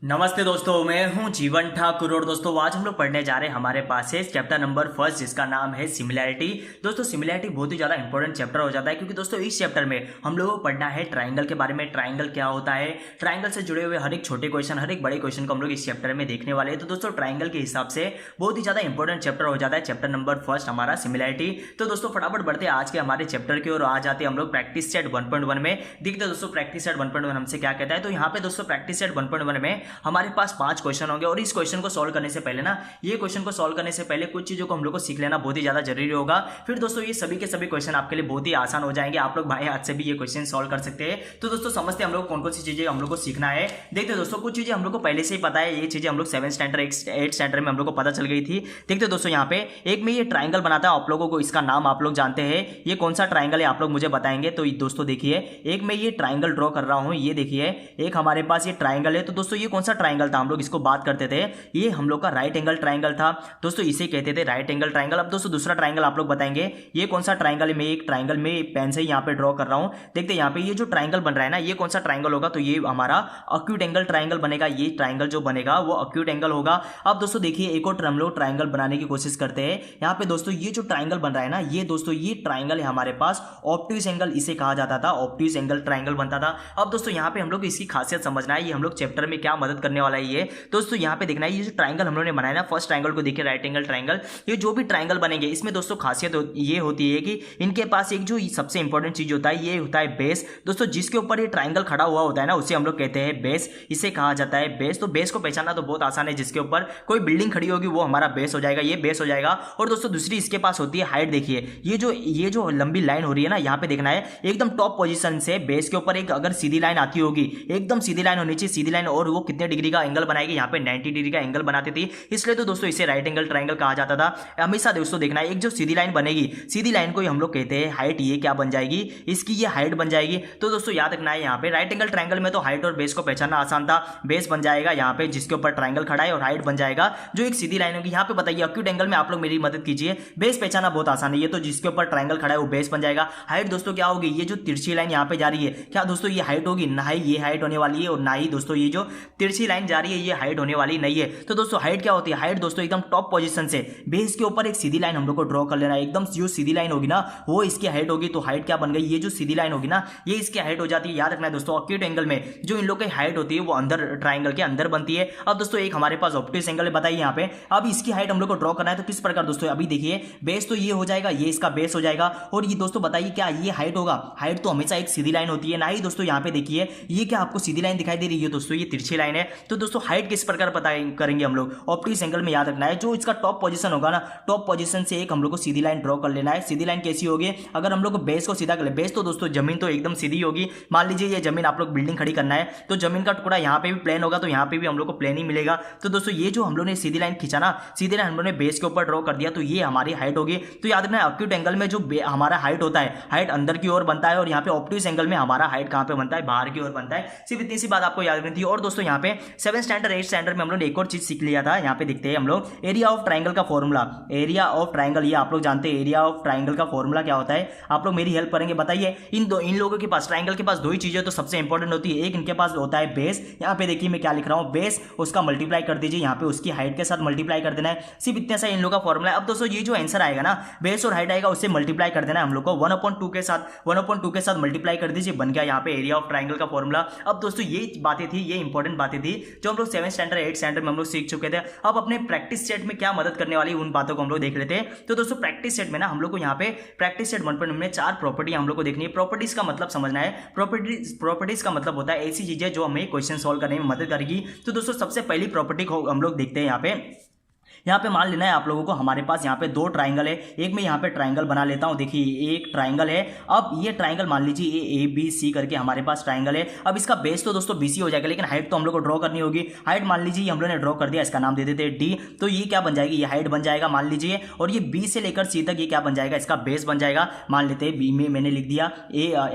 नमस्ते दोस्तों, मैं हूं जीवन ठाकुर और दोस्तों आज हम लोग पढ़ने जा रहे हैं। हमारे पास है चैप्टर नंबर फर्स्ट जिसका नाम है सिमिलैरिटी। दोस्तों सिमिलैरिटी बहुत ही ज़्यादा इंपॉर्टेंट चैप्टर हो जाता है क्योंकि दोस्तों इस चैप्टर में हम लोगों को पढ़ना है ट्राइंगल के बारे में। ट्राइंगल क्या होता है, ट्राइंगल से जुड़े हुए हर एक छोटे क्वेश्चन, हर एक बड़े क्वेश्चन को हम लोग इस चैप्टर में देखने वाले हैं। तो दोस्तों ट्राइंगल के हिसाब से बहुत ही ज़्यादा इंपॉर्टेंट चैप्टर हो जाता है चैप्टर नंबर फर्स्ट हमारा सिमिलैरिटी। तो दोस्तों फटाफट बढ़ते हैं आज के हमारे चैप्टर की ओर। आ जाते हैं हम लोग प्रैक्टिस सेट 1.1 में। देखते हैं दोस्तों प्रैक्टिस सेट 1.1 हमसे क्या कहता है। तो यहाँ पे दोस्तों प्रैक्टिस सेट 1.1 में हमारे पास 5 क्वेश्चन होंगे और इस क्वेश्चन को सॉल्व करने से पहले ना, ये क्वेश्चन को सॉल्व करने से पहले कुछ चीजों को हम लोग को सीख लेना बहुत ही ज्यादा जरूरी होगा। फिर दोस्तों ये सभी के सभी क्वेश्चन आपके लिए बहुत ही आसान हो जाएंगे। आप लोग भाई हाथ से भी ये क्वेश्चन सॉल्व कर सकते हैं। तो दोस्तों समझते हैं हम लोग कौन कौन सी चीजें हम लोग को सीखना है। देखते हैं दोस्तों कुछ चीजें हम लोग को पहले से ही पता है, ये चीजें हम लोग 7 स्टैंडर्ड 8 स्टैंडर्ड में हम लोग को पता चल गई थी। देखते हैं दोस्तों यहाँ पे एक में ये ट्राइंगल बनाता है, आप लोगों को इसका नाम आप लोग जानते हैं। ये कौन सा ट्राइंगल है आप लोग मुझे बताएंगे। तो दोस्तों देखिए एक में ये ट्राइंगल ड्रॉ कर रहा हूं, ये देखिए एक हमारे पास ये ट्राइंगल है। तो दोस्तों ये कौन सा ट्राइंगल था, हम लोग इसको बात करते थे, ये हम लोग का राइट एंगल ट्राइंगल था दोस्तों, इसे कहते थे राइट एंगल ट्राइंगल। अब दोस्तों दूसरा ट्राइंगल आप लोग बताएंगे ये कौन सा ट्राइंगल है। मैं एक ट्राइंगल में पेन से यहाँ पे ड्रॉ कर रहा हूं। देखते हैं यहाँ पे ये जो ट्राइंगल बन रहा है ना, ये कौन सा ट्राइंगल होगा। तो ये हमारा अक्यूट एंगल ट्राइंगल बनेगा। ये ट्राइंगल जो बनेगा वो अक्यूट एंगल होगा। अब दोस्तों देखिए एक और हम लोग ट्राइंगल बनाने की कोशिश करते हैं। यहाँ पे दोस्तों ये जो ट्राइंगल बन रहा है ना, ये दोस्तों ये ट्राइंगल है हमारे पास ऑब्ट्यूज एंगल, इसे कहा जाता था ऑब्ट्यूज एंगल ट्राइंगल बनता था। अब दोस्तों यहाँ पे हम लोग इसकी खासियत समझना है, ये हम लोग चैप्टर में क्या मदद करने वाला है। ये दोस्तों यहाँ पे देखना है, ये जो ट्राइंगल हम लोग ने बनाया ना, फर्स्ट ट्राइंगल को देखिए राइट एंगल ट्राइंगल, ये जो भी ट्राइंगल बनेंगे इसमें दोस्तों खासियत ये होती है कि इनके पास एक जो सबसे इंपॉर्टेंट चीज होता है, ये होता है बेस। दोस्तों जिसके ऊपर ये ट्राइंगल खड़ा हुआ होता है ना, उसे हम लोग कहते हैं बेस, इसे कहा जाता है बेस। तो बेस को पहचानना तो बहुत आसान है, जिसके ऊपर कोई बिल्डिंग खड़ी होगी वो हमारा बेस हो जाएगा, ये बेस हो जाएगा। और दोस्तों दूसरी इसके पास होती है हाइट। देखिए ये जो लंबी लाइन हो रही है ना, यहाँ पे देखना है एकदम टॉप पोजीशन से बेस के ऊपर एक अगर सीधी लाइन आती होगी, एकदम सीधी लाइन होनी चाहिए, सीधी लाइन, और वो कितने डिग्री का एंगल बनाएगी, यहाँ पे 90 डिग्री का एंगल बनाती थी, इसलिए तो दोस्तों इसे राइट एंगल ट्राइंगल कहा जाता था। हमेशा दोस्तों देखना है एक जो सीधी लाइन बनेगी, सीधी लाइन को ही हम लोग कहते हैं हाइट, ये क्या बन जाएगी, इसकी ये हाइट बन जाएगी। तो दोस्तों याद रखना है यहाँ पे राइट एंगल ट्राइंगल में तो हाइट और बेस को पहचानना आसान था। बेस बन जाएगा यहाँ पे जिसके ऊपर ट्राइंगल खड़ा है, और हाइट बन जाएगा जो एक सीधी लाइन होगी। यहाँ पे बताइए अक्यूट एंगल में आप लोग मेरी मदद कीजिए, बेस पहचानना बहुत आसान है, ये तो जिसके ऊपर ट्राइंगल खड़ा है वो बेस बन जाएगा। हाइट दोस्तों क्या होगी, ये जो तिरछी लाइन यहाँ पे जा रही है, क्या दोस्तों ये हाइट होगी, ना ही ये हाइट होने वाली है और ना ही दोस्तों ये जो तिरछी लाइन जा रही है ये हाइट होने वाली नहीं है। तो दोस्तों हाइट क्या होती है, हाइट दोस्तों एकदम टॉप पोजीशन से बेस के ऊपर एक सीधी लाइन हम लोग को ड्रॉ कर लेना है, एकदम जो सीधी लाइन होगी ना वो इसकी हाइट होगी। तो हाइट क्या बन गई, ये जो सीधी लाइन होगी ना ये इसकी हाइट हो जाती है। याद रखना है दोस्तों अक्यूट एंगल में जो इन लोग की हाइट होती है वो अंदर ट्राइंगल के अंदर बनती है। अब दोस्तों एक हमारे पास ऑब्ट्यूज एंगल बताइए यहाँ पे, अब इसकी हाइट हम लोग को ड्रॉ करना है। तो किस प्रकार दोस्तों, अभी देखिए बेस तो ये हो जाएगा, ये इसका बेस हो जाएगा, और ये दोस्तों बताइए क्या ये हाइट होगा। हाइट तो हमेशा एक सीधी लाइन होती है, ना ही दोस्तों यहाँ पे देखिए ये क्या आपको सीधी लाइन दिखाई दे रही है दोस्तों, ये तिरछी लाइन है। तो दोस्तों हाइट किस प्रकार पता करेंगे हम लोग, ऑब्ट्यूज एंगल में याद रखना है जो इसका टॉप पोजीशन होगा ना, टॉप पोजीशन से एक हम लोग को सीधी लाइन ड्रॉ कर लेना है। सीधी लाइन कैसी होगी, अगर हम लोग को बेस को सीधा कर ले, बेस तो दोस्तों जमीन तो एकदम सीधी होगी। मान लीजिए ये जमीन आप लोग बिल्डिंग खड़ी करना है, तो जमीन का टुकड़ा यहाँ पे भी प्लेन होगा, तो यहाँ पे भी हम लोग को प्लेन ही मिलेगा। तो दोस्तों ये जो हम लोग ने सीधी लाइन खींचा ना, सीधी लाइन हम लोग ने बेस के ऊपर ड्रॉ कर दिया, तो ये हमारी हाइट होगी। तो याद रखना अक्यूट एंगल में जो हमारा हाइट होता है, हाइट अंदर की ओर बनता है, और यहाँ पे ऑब्ट्यूज एंगल में हमारा हाइट कहाँ पे बनता है, बाहर की ओर बनता है। सिर्फ इतनी सी बात आपको याद रखनी थी। और दोस्तों यहाँ पे 7 स्टैंडर्ड 8 स्टैंडर्ड में हम लोग ने एक और चीज सीख लिया था, यहाँ पे देखते हैं हम लोग एरिया ऑफ ट्राइंगल का फॉर्मूला। एरिया ऑफ ट्राइंगल ये आप लोग जानते हैं, एरिया ऑफ ट्राइंगल का फॉर्मूला क्या होता है, आप लोग मेरी हेल्प करेंगे। बताइए इन लोगों के पास ट्राइंगल के पास दो ही चीजें तो सबसे इंपॉर्टेंट होती है, एक इनके पास होता है बेस, यहाँ पे देखिए मैं क्या लिख रहा हूँ, बेस उसका मल्टीप्लाई कर दीजिए, यहाँ पे उसकी हाइट के साथ मल्टीप्लाई कर देना है। सिर्फ इतने सा इन लोगों का फॉर्मूला है। अब दोस्तों ये जो आंसर आएगा ना, बेस और हाइट आएगा, उससे मल्टीप्लाई कर देना है हम लोग को 1/2 के साथ, 1/2 के साथ मल्टीप्लाई कर दीजिए, बन गया यहाँ पे एरिया ऑफ ट्राइंगल का फॉर्मूला। अब दोस्तों ये बातें थी, ये इंपॉर्टेंट बातें थी जो हम लोग 7 स्टैंडर्ड 8 स्टैंडर्ड में हम लोग सीख चुके थे। अब अपने प्रैक्टिस सेट में क्या मदद करने वाली उन बातों को हम लोग देख लेते हैं। तो दोस्तों प्रैक्टिस सेट में ना हम लोग को यहाँ पे प्रैक्टिस सेट 1.1 में 4 प्रॉपर्टी हम लोग को देखनी है। प्रॉपर्टीज का मतलब समझना है, प्रॉपर्टीज का मतलब होता है ऐसी चीजें जो हमें क्वेश्चन सॉल्व करने में मदद करेगी। तो दोस्तों सबसे पहली प्रॉपर्टी को हम लोग देखते हैं यहाँ पे मान लेना है आप लोगों को, हमारे पास यहाँ पे 2 ट्राइंगल है। एक में यहाँ पे ट्राइंगल बना लेता हूँ, देखिए एक ट्राइंगल है। अब ये ट्राइंगल मान लीजिए ए बी सी करके हमारे पास ट्राइंगल है। अब इसका बेस तो दोस्तों BC हो जाएगा, लेकिन हाइट तो हम लोग को ड्रॉ करनी होगी। हाइट मान लीजिए हम लोग ने ड्रॉ कर दिया, इसका नाम दे देते हैं D। तो ये क्या बन जाएगी, ये हाइट बन जाएगा मान लीजिए, और ये B से लेकर C तक ये क्या बन जाएगा, इसका बेस बन जाएगा। मान लेते हैं B में मैंने लिख दिया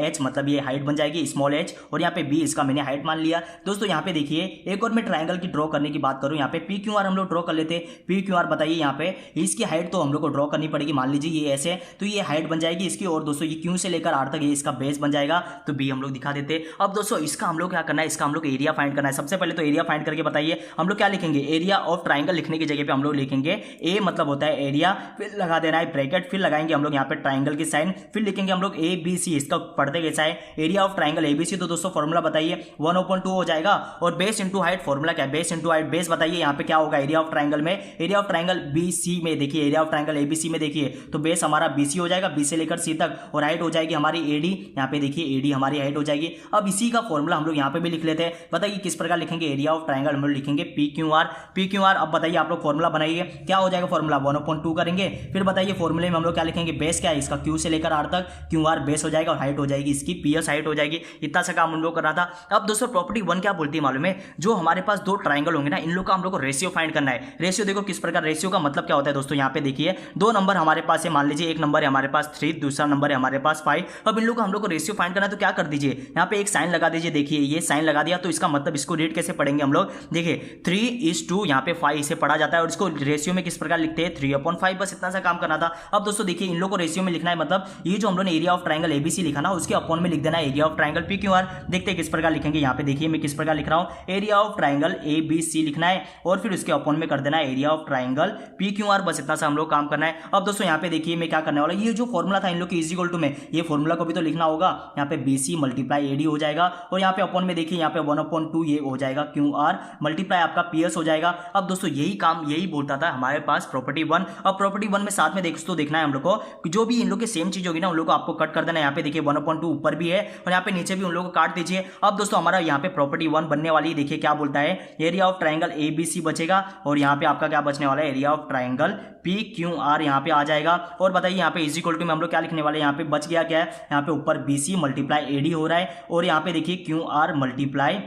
H, मतलब ये हाइट बन जाएगी स्मॉल h, और यहाँ पे B इसका मैंने हाइट मान लिया। दोस्तों यहाँ पे देखिए एक और मैं ट्राइंगल की ड्रॉ करने की बात करूँ, यहाँ पे PQR हम लोग ड्रॉ कर लेते हैं। पी क्यू आर बताइए यहाँ पे इसकी हाइट तो हम लोग को ड्रॉ करनी पड़ेगी। मान लीजिए ये ऐसे, तो ये हाइट बन जाएगी इसकी, और दोस्तों ये क्यू से लेकर आर तक ये इसका बेस बन जाएगा, तो बी हम लोग दिखा देते। अब दोस्तों इसका हम लोग क्या करना है, इसका हम लोग एरिया फाइंड करना है। सबसे पहले तो एरिया फाइंड करके बताइए हम लोग क्या लिखेंगे, एरिया ऑफ ट्राइंगल लिखने की जगह पे हम लोग लिखेंगे ए, मतलब होता है एरिया, फिर लगा देना है ब्रैकेट, फिर लगाएंगे हम लोग यहाँ पे ट्राइंगल की साइन, फिर लिखेंगे हम लोग ए बी सी। इसका पढ़ते कैसा है, एरिया ऑफ ट्राइंगल एबीसी, तो दोस्तों फॉर्मूला बताइए 1/2 हो जाएगा, और बेस इंटू हाइट, फॉर्मूला क्या है, बेस इंटू हाइट। बेस बताइए यहाँ पे क्या होगा, एरिया ऑफ ट्राइंगल में, एरिया ऑफ ट्राइंगल बीसी में देखिए, एरिया ऑफ ट्राइंगल एबीसी में देखिए, तो बेस हमारा बीसी हो जाएगा, बी से लेकर सी तक, और हाइट हो जाएगी हमारी एडी, यहाँ पे देखिए एडी हमारी हाइट हो जाएगी। अब इसी का फॉर्मूला हम लोग यहाँ पे भी लिख लेते हैं। बताइए किस प्रकार लिखेंगे, एरिया ऑफ ट्राइंगल हम लोग लिखेंगे P Q are, P Q are. अब बताइए आप लोग फॉर्मूला बनाइए, क्या हो जाएगा फॉर्मूला 1/2 करेंगे, फिर बताइए फॉर्मूले में हम लोग क्या लिखेंगे, बेस क्या है इसका, क्यू से लेकर आर तक, क्यू आर बेस हो जाएगा, और हाइट हो जाएगी इसकी पी एस हाइट हो जाएगी। इतना सा काम हम लोग कर रहा था। अब दोस्तों प्रॉपर्टी 1 क्या बोलती है मालूम है, जो हमारे पास दो ट्राइंगल होंगे ना, इन लोग का हम लोग को रेशियो फाइंड करना है। रेशियो देखो किस प्रकार, रेशियो का मतलब क्या होता है दोस्तों, यहाँ पे देखिए दो नंबर हमारे पास है, मान लीजिए एक नंबर है हमारे पास 3, दूसरा नंबर है हमारे पास 5। अब इन लोग का हम लोग को रेशियो फाइंड करना है, तो क्या कर दीजिए यहाँ पे एक साइन लगा दीजिए। देखिए ये साइन लगा दिया, तो इसका मतलब इसको रीड कैसे पढ़ेंगे हम लोग, देखिए 3:2 यहाँ पे 5 इसे पढ़ा जाता है, और इसको रेशियो में किस प्रकार लिखते हैं 3/5। बस इतना सा काम करना था। अब दोस्तों देखिए इन लोग को रेशियो में लिखना है, मतलब ये जो हम लोग ने एरिया ऑफ ट्राइंगल एबीसी लिखा ना, उसके अपॉन में लिख देना है area of triangle P Q are. देखते हैं किस प्रकार लिखेंगे, यहाँ पे देखिए मैं किस प्रकार लिख रहा हूँ, area of triangle A B C लिखना है, और फिर उसके अपॉन में कर देना है area of triangle P Q are. बस इतना सा हम लोग काम करना है। अब दोस्तों यहाँ पे देखिए मैं क्या करने वाला, ये जो फॉर्मूला था इन लोग की इज इक्वल टू में, ये फॉर्मूला को भी तो लिखना होगा, यहाँ पे बीसी मल्टीप्लाई एडी हो जाएगा, और यहाँ पे अपॉन में देखिए यहाँ पे 1/2 ये हो जाएगा क्यू आर मल्टीप्लाई आपका पीएस हो जाएगा। अब दोस्तों यही काम यही बोलता था हमारे पास प्रॉपर्टी 1। अब प्रॉपर्टी 1 में साथ में देखना है हम लोग को, जो भी इन लोग की सेम चीज होगी ना उन लोग को आपको कट कर देना है। यहाँ पे देखिए 1/2 ऊपर भी है, और यहाँ पे नीचे भी उन लोग को काट दीजिए। अब दोस्तों हमारा यहाँ पे प्रॉपर्टी 1 बनने वाली है, देखिए क्या बोलता है, area of triangle A B C बचेगा, और यहाँ पे आपका क्या बचने वाला है, area of triangle P Q R यहाँ पे आ जाएगा। और बताइए यहाँ पे इज इक्वल टू में हम लोग क्या लिखने वाले हैं, यहाँ पे बच गया क्या है, यहाँ पे ऊपर बीसी मल्टीप्लाई एडी हो रहा है, और यहाँ पे देखिए क्यू आर मल्टीप्लाई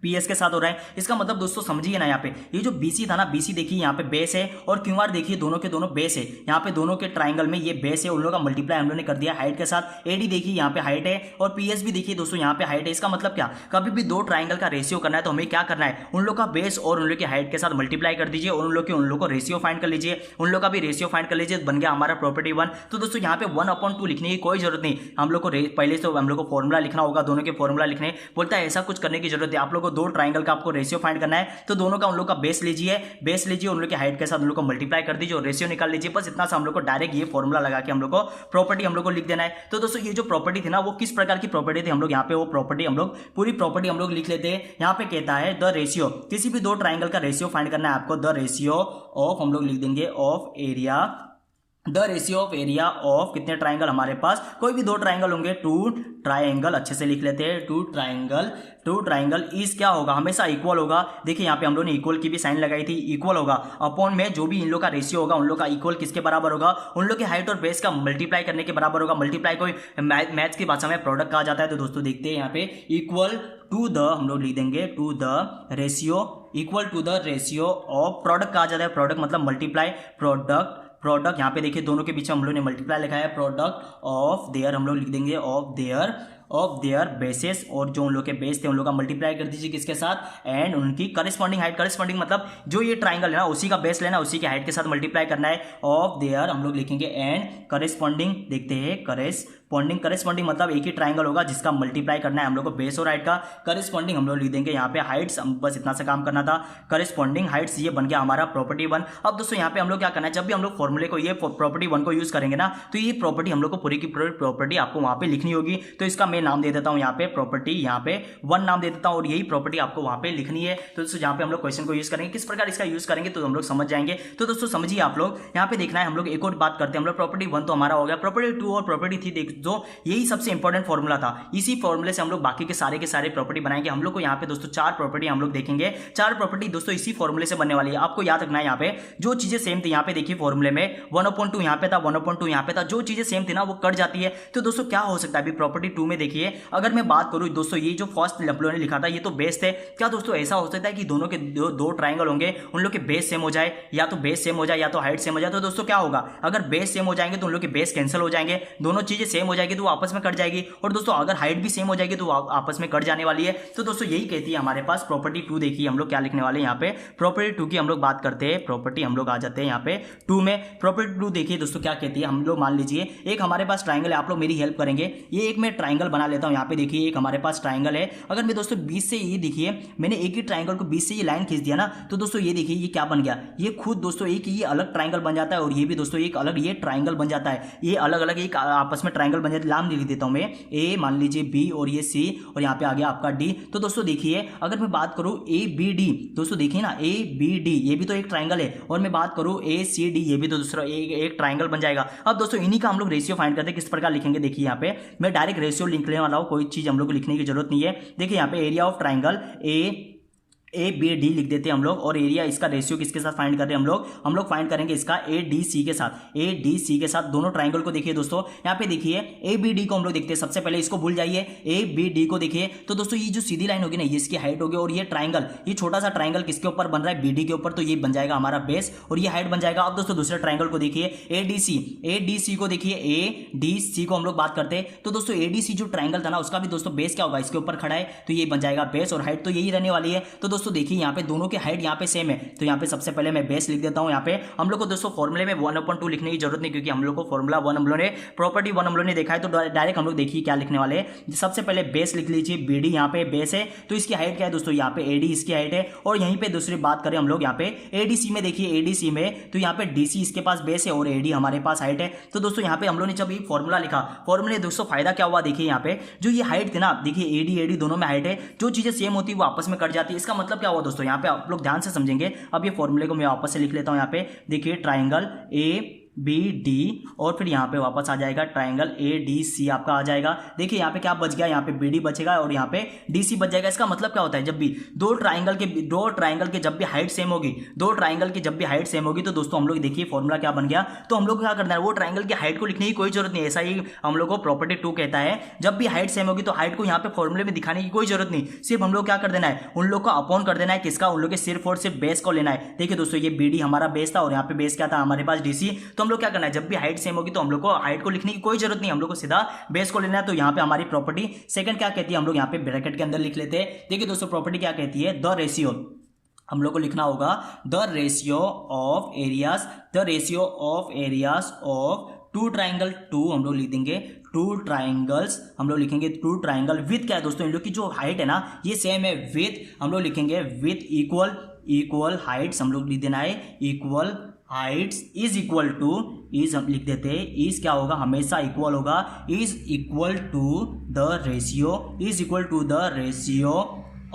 पीएस के साथ हो रहा है। इसका मतलब दोस्तों समझिए ना, यहाँ पे ये जो बीसी था ना, बीसी देखिए यहाँ पे बेस है, और क्यूआर देखिए दोनों के दोनों बेस है। यहाँ पे दोनों के ट्राइंगल में ये बेस है, उन लोगों का मल्टीप्लाई हम लोगों ने कर दिया हाइट के साथ। एडी देखिए यहाँ पे हाइट है, और पीएस भी देखिए दोस्तों यहाँ पे हाइट है। इसका मतलब क्या, कभी भी दो ट्राइंगल का रेशियो करना है तो हमें क्या करना है, उन लोग का बेस और उन लोग की हाइट के साथ मल्टीप्लाई कर दीजिए, और उन लोग को रेशियो फाइंड कर लीजिए, उन लोग का भी रेशियो फाइंड कर लीजिए, बन गया हमारा प्रॉपर्टी 1। तो दोस्तों यहाँ पे 1/2 लिखने की कोई जरूरत नहीं, हम लोग को पहले से हम लोग को फॉर्मूला लिखना होगा, दोनों के फॉर्मूला लिखने बोलता है, ऐसा कुछ करने की जरूरत है। आप लोग को दो ट्राइंगल का आपको रेशियो फाइंड करना है, तो दोनों का उन लोग का बेस लीजिए, उन लोग की हाइट के साथ उन लोग को मल्टीप्लाई कर दीजिए, और रेशियो निकाल लीजिए। बस इतना सा हम लोग को डायरेक्ट ये फॉर्मूला लगा के हम लोग को प्रॉपर्टी हम लोग को लिख देना है। तो दोस्तों ये जो प्रॉपर्टी थी ना, वो किस प्रकार की प्रॉपर्टी थी, हम लोग यहाँ पे वो प्रॉपर्टी हम लोग पूरी प्रॉपर्टी हम लोग लिख लेते हैं। यहाँ पे कहता है द रेशियो, किसी भी दो ट्राइंगल का रेशियो फाइंड करना है आपको, द रेशियो ऑफ हम लोग लिख देंगे of area, the ratio of area of कितने ट्राइंगल हमारे पास, कोई भी दो ट्राइंगल होंगे, टू ट्राइंगल, अच्छे से लिख लेते हैं, टू ट्राइंगल इज क्या होगा, हमेशा इक्वल होगा। देखिए यहाँ पे हम लोग ने इक्वल की भी साइन लगाई थी, इक्वल होगा अपॉन में जो भी इन लोग का रेशियो होगा उन लोग का इक्वल किसके बराबर होगा, उन लोग की हाइट और बेस का मल्टीप्लाई करने के बराबर होगा। मल्टीप्लाई कोई मैथ्स की भाषा में प्रोडक्ट कहा जाता है। तो दोस्तों देखते हैं यहाँ पे इक्वल टू द हम लोग लिख देंगे to the ratio, equal to the ratio of, product कहा जाता है, प्रोडक्ट मतलब मल्टीप्लाई, प्रोडक्ट यहाँ पे देखिए दोनों के बीच हम लोग ने मल्टीप्लाई लिखा है, प्रोडक्ट ऑफ देयर हम लोग लिख देंगे ऑफ देयर बेसेस, और जो उन लोग के बेस थे उन लोग का मल्टीप्लाई कर दीजिए किसके साथ, एंड उनकी करस्पॉन्डिंग हाइट, करस्पॉन्डिंग मतलब जो ये ट्राइंगल है ना उसी का बेस लेना, उसी के हाइट के साथ मल्टीप्लाई करना है, ऑफ देयर हम लोग लिखेंगे एंड करस्पॉन्डिंग, देखते हैं करस्पॉन्डिंग मतलब एक ही ट्राइंगल होगा जिसका मल्टीप्लाई करना है हम लोग को बेस और हाइट का। करस्पॉन्डिंग हम लोग लिख देंगे यहाँ पे हाइट्स, बस इतना सा काम करना था, करस्पॉन्डिंग हाइट्स, ये बन गया हमारा प्रॉपर्टी 1। अब दोस्तों यहाँ पे हम लोग क्या करना है, जब भी हम लोग फॉर्मूले को ये प्रॉपर्टी 1 को यूज करेंगे ना, तो ये प्रॉपर्टी हम लोग को पूरी की पूरी प्रॉपर्टी आपको वहां पे लिखनी होगी। तो इसका मैं नाम दे देता हूँ यहाँ पे प्रॉपर्टी, यहाँ पे 1 नाम दे देता हूँ, और यही प्रॉपर्टी आपको वहां पे लिखनी है। तो दोस्तों यहाँ पे हम लोग क्वेश्चन को यूज करेंगे, किस प्रकार इसका यूज करेंगे तो हम लोग समझ जाएंगे। तो दोस्तों समझिए आप लोग, यहाँ पे देखना है हम लोग एक और बात करते हैं, हम लोग प्रॉपर्टी 1 तो हमारा हो गया, प्रॉपर्टी 2 और प्रॉपर्टी 3 देख दो, यही सबसे इंपॉर्टेंट फॉर्मूला था। इसी फॉर्मूले से हम लोग बाकी के सारे प्रॉपर्टी बनाएंगे। हम लोग को यहाँ पे दोस्तों 4 प्रॉपर्टी हम लोग देखेंगे, 4 प्रॉपर्टी दोस्तों इसी फॉर्मूले से बनने वाली है। आपको याद रखना है यहाँ पे जो चीजें सेम थी, यहाँ पे देखिए फॉर्मूले में 1/2 यहाँ पे था, 1/2 यहाँ पे था, जो चीजें सेम थी ना वो कट जाती है। तो दोस्तों क्या हो सकता है, अभी प्रॉपर्टी 2 में देखिए अगर मैं बात करूँ दोस्तों, ये जो फर्स्ट हम लोगों ने लिखा था ये तो बेस थे। क्या दोस्तों ऐसा हो सकता है कि दोनों के दो ट्राइंगल होंगे, उन लोग के बेस सेम हो जाए, या तो बेस सेम हो जाए या तो हाइट सेम हो जाए। तो दोस्तों क्या होगा, अगर बेस सेम हो जाएंगे तो उन लोग के बेस कैंसिल हो जाएंगे, दोनों चीजें सेम हो जाएगी तो वो आपस में कट जाएगी। और दोस्तों अगर हाइट भी सेम हो जाएगी तो आपस में कट जाने वाली है। तो दोस्तों यही कहती है हमारे पास प्रॉपर्टी 2। देखिए हम लोग क्या लिखने वाले हैं यहाँ पे, प्रॉपर्टी 2 की हम लोग बात करते हैं। प्रॉपर्टी हम लोग आ जाते हैं यहाँ पे 2 में। प्रॉपर्टी 2 देखिए दोस्तों क्या कहती है, हम लोग मान लीजिए एक हमारे पास ट्राइंगल है, आप लोग मेरी हेल्प करेंगे। ये एक मैं ट्राइंगल बना लेता हूँ। यहाँ पे देखिए एक हमारे पास ट्राइंगल है। अगर मैं दोस्तों बीच से ये देखिए मैंने एक ही ट्राइंगल को बीच से ये लाइन खींच दिया ना, तो दोस्तों ये देखिए ये क्या बन गया, ये खुद दोस्तों एक ये अलग ट्राइंगल बन जाता है और ये भी दोस्तों एक अलग ये ट्राइंगल बन जाता है। ये अलग अलग एक आपस में ट्राइंगल बन जाता है। नाम लिख देता हूँ मैं, ए मान लीजिए बी और ये सी और यहाँ पे आ गया आपका डी। तो दोस्तों देखिए अगर मैं बात करूँ ए बी डी, दोस्तों देखिए ना ए बी डी ये भी तो एक ट्राइंगल है। और मैं बात करूँ ए सी डी ये भी तो दूसरा एक ट्राइंगल बन जाएगा। अब दोस्तों इन्हीं का हम लोग रेशियो फाइंड करते हैं। किस प्रकार लिखेंगे देखिए, यहाँ पे मैं डायरेक्ट रेशियो लिखने वाला हूँ, कोई चीज हम लोग को लिखने की जरूरत नहीं है। देखिए यहाँ पे area of triangle A B D लिख देते हैं हम लोग, और एरिया इसका रेशियो किसके साथ फाइंड कर रहे हैं हम लोग फाइंड करेंगे इसका ए डी सी के साथ। ए डी सी के साथ दोनों ट्राइंगल को देखिए दोस्तों, यहाँ पे देखिए ए बी डी को हम लोग देखते हैं। सबसे पहले इसको भूल जाइए, ए बी डी को देखिए। तो दोस्तों ये जो सीधी लाइन होगी ना ये इसकी हाइट होगी, और ये ट्राइंगल ये छोटा सा ट्राइंगल किसके ऊपर बन रहा है, बी डी के ऊपर। तो ये बन जाएगा हमारा बेस और ये हाइट बन जाएगा। अब दोस्तों दूसरे ट्राइंगल को देखिए ए डी सी को देखिए, ए डी सी को हम लोग बात करते हैं। तो दोस्तों ए डी सी जो ट्राइंगल था ना उसका भी दोस्तों बेस क्या होगा, इसके ऊपर खड़ा है तो ये बन जाएगा बेस, और हाइट तो यही रहने वाली है। तो दोस्तों देखिए यहाँ पे दोनों की हाइट यहाँ पे सेम है, तो यहाँ पे सबसे पहले मैं बेस लिख देता हूँ। यहाँ पे हम लोग को दोस्तों फॉर्मूले में 1/2 लिखने की जरूरत नहीं, क्योंकि हम लोग को फॉर्मूला 1 हम लोग ने प्रॉपर्टी 1 हम लोग ने देखा है। तो डायरेक्ट हम लोग देखिए क्या लिखने वाले हैं। सबसे पहले बेस लिख लीजिए, बीडी यहाँ पे बेस है तो इसकी हाइट क्या है दोस्तों, यहाँ पे एडी इसकी हाइट है। और यहीं पे दूसरी बात करें हम लोग यहाँ पे एडीसी में, देखिए एडीसी में तो यहाँ पे डीसी इसके पास बेस है और एडी हमारे पास हाइट है। तो दोस्तों यहाँ पे हम लोग ने जब ये फॉर्मूला लिखा, फॉर्मूले दोस्तों फायदा क्या हुआ देखिए, यहाँ पे जो ये हाइट थी ना देखिए एडी एडी दोनों में हाइट है, जो चीजें सेम होती है वो आपस में कट जाती है। इसका मतलब क्या हुआ दोस्तों, यहाँ पे आप लोग ध्यान से समझेंगे। अब ये फॉर्मूले को मैं वापस से लिख लेता हूं। यहाँ पे देखिए ट्राइंगल ए बी डी और फिर यहाँ पे वापस आ जाएगा ट्राइंगल ए डी सी आपका आ जाएगा। देखिए यहाँ पे क्या बच गया, यहाँ पे बी डी बचेगा और यहाँ पे डी सी बच जाएगा। इसका मतलब क्या होता है, जब भी दो ट्राइंगल के जब भी हाइट सेम होगी, दो ट्राइंगल की जब भी हाइट सेम होगी, तो दोस्तों हम लोग देखिए फॉर्मूला क्या बन गया। तो हम लोग क्या करना है, वो ट्राइंगल की हाइट को लिखने की कोई जरूरत नहीं, ऐसा ही हम लोग को प्रॉपर्टी 2 कहता है। जब भी हाइट सेम होगी तो हाइट को यहाँ पे फॉर्मूले में दिखाने की कोई जरूरत नहीं, सिर्फ हम लोग क्या कर देना है, उन लोग को अपॉन कर देना है। किसका, उन लोग के सिर्फ और सिर्फ बेस को लेना है। देखिए दोस्तों ये बी डी हमारा बेस था और यहाँ पे बेस क्या था हमारे पास डी सी। तो हम लोग क्या करना है, जब भी हाइट सेम होगी तो हम लोग को हाइट को लिखने की कोई जरूरत नहीं, हम लोग को सीधा बेस को लेना है। तो यहाँ पे हमारी प्रॉपर्टी सेकंड क्या कहती है, हम लोग यहाँ पे ब्रैकेट के अंदर लिख लेते हैं। देखिए दोस्तों प्रॉपर्टी क्या कहती है, द रेशियो, हम लोग को लिखना होगा the ratio of areas, the ratio of areas of two triangle, to हम लोग लिख देंगे टू ट्राइंगल्स, हम लोग लिखेंगे टू ट्राइंगल विथ क्या है दोस्तों, इन लोग की जो हाइट है ना ये सेम है, विथ हम लोग लिखेंगे विथ इक्वल हाइट्स, हम लोग लिख देना है equal heights is equal to, is हम लिख देते हैं, इज क्या होगा हमेशा इक्वल होगा, is equal to the ratio, is equal to the ratio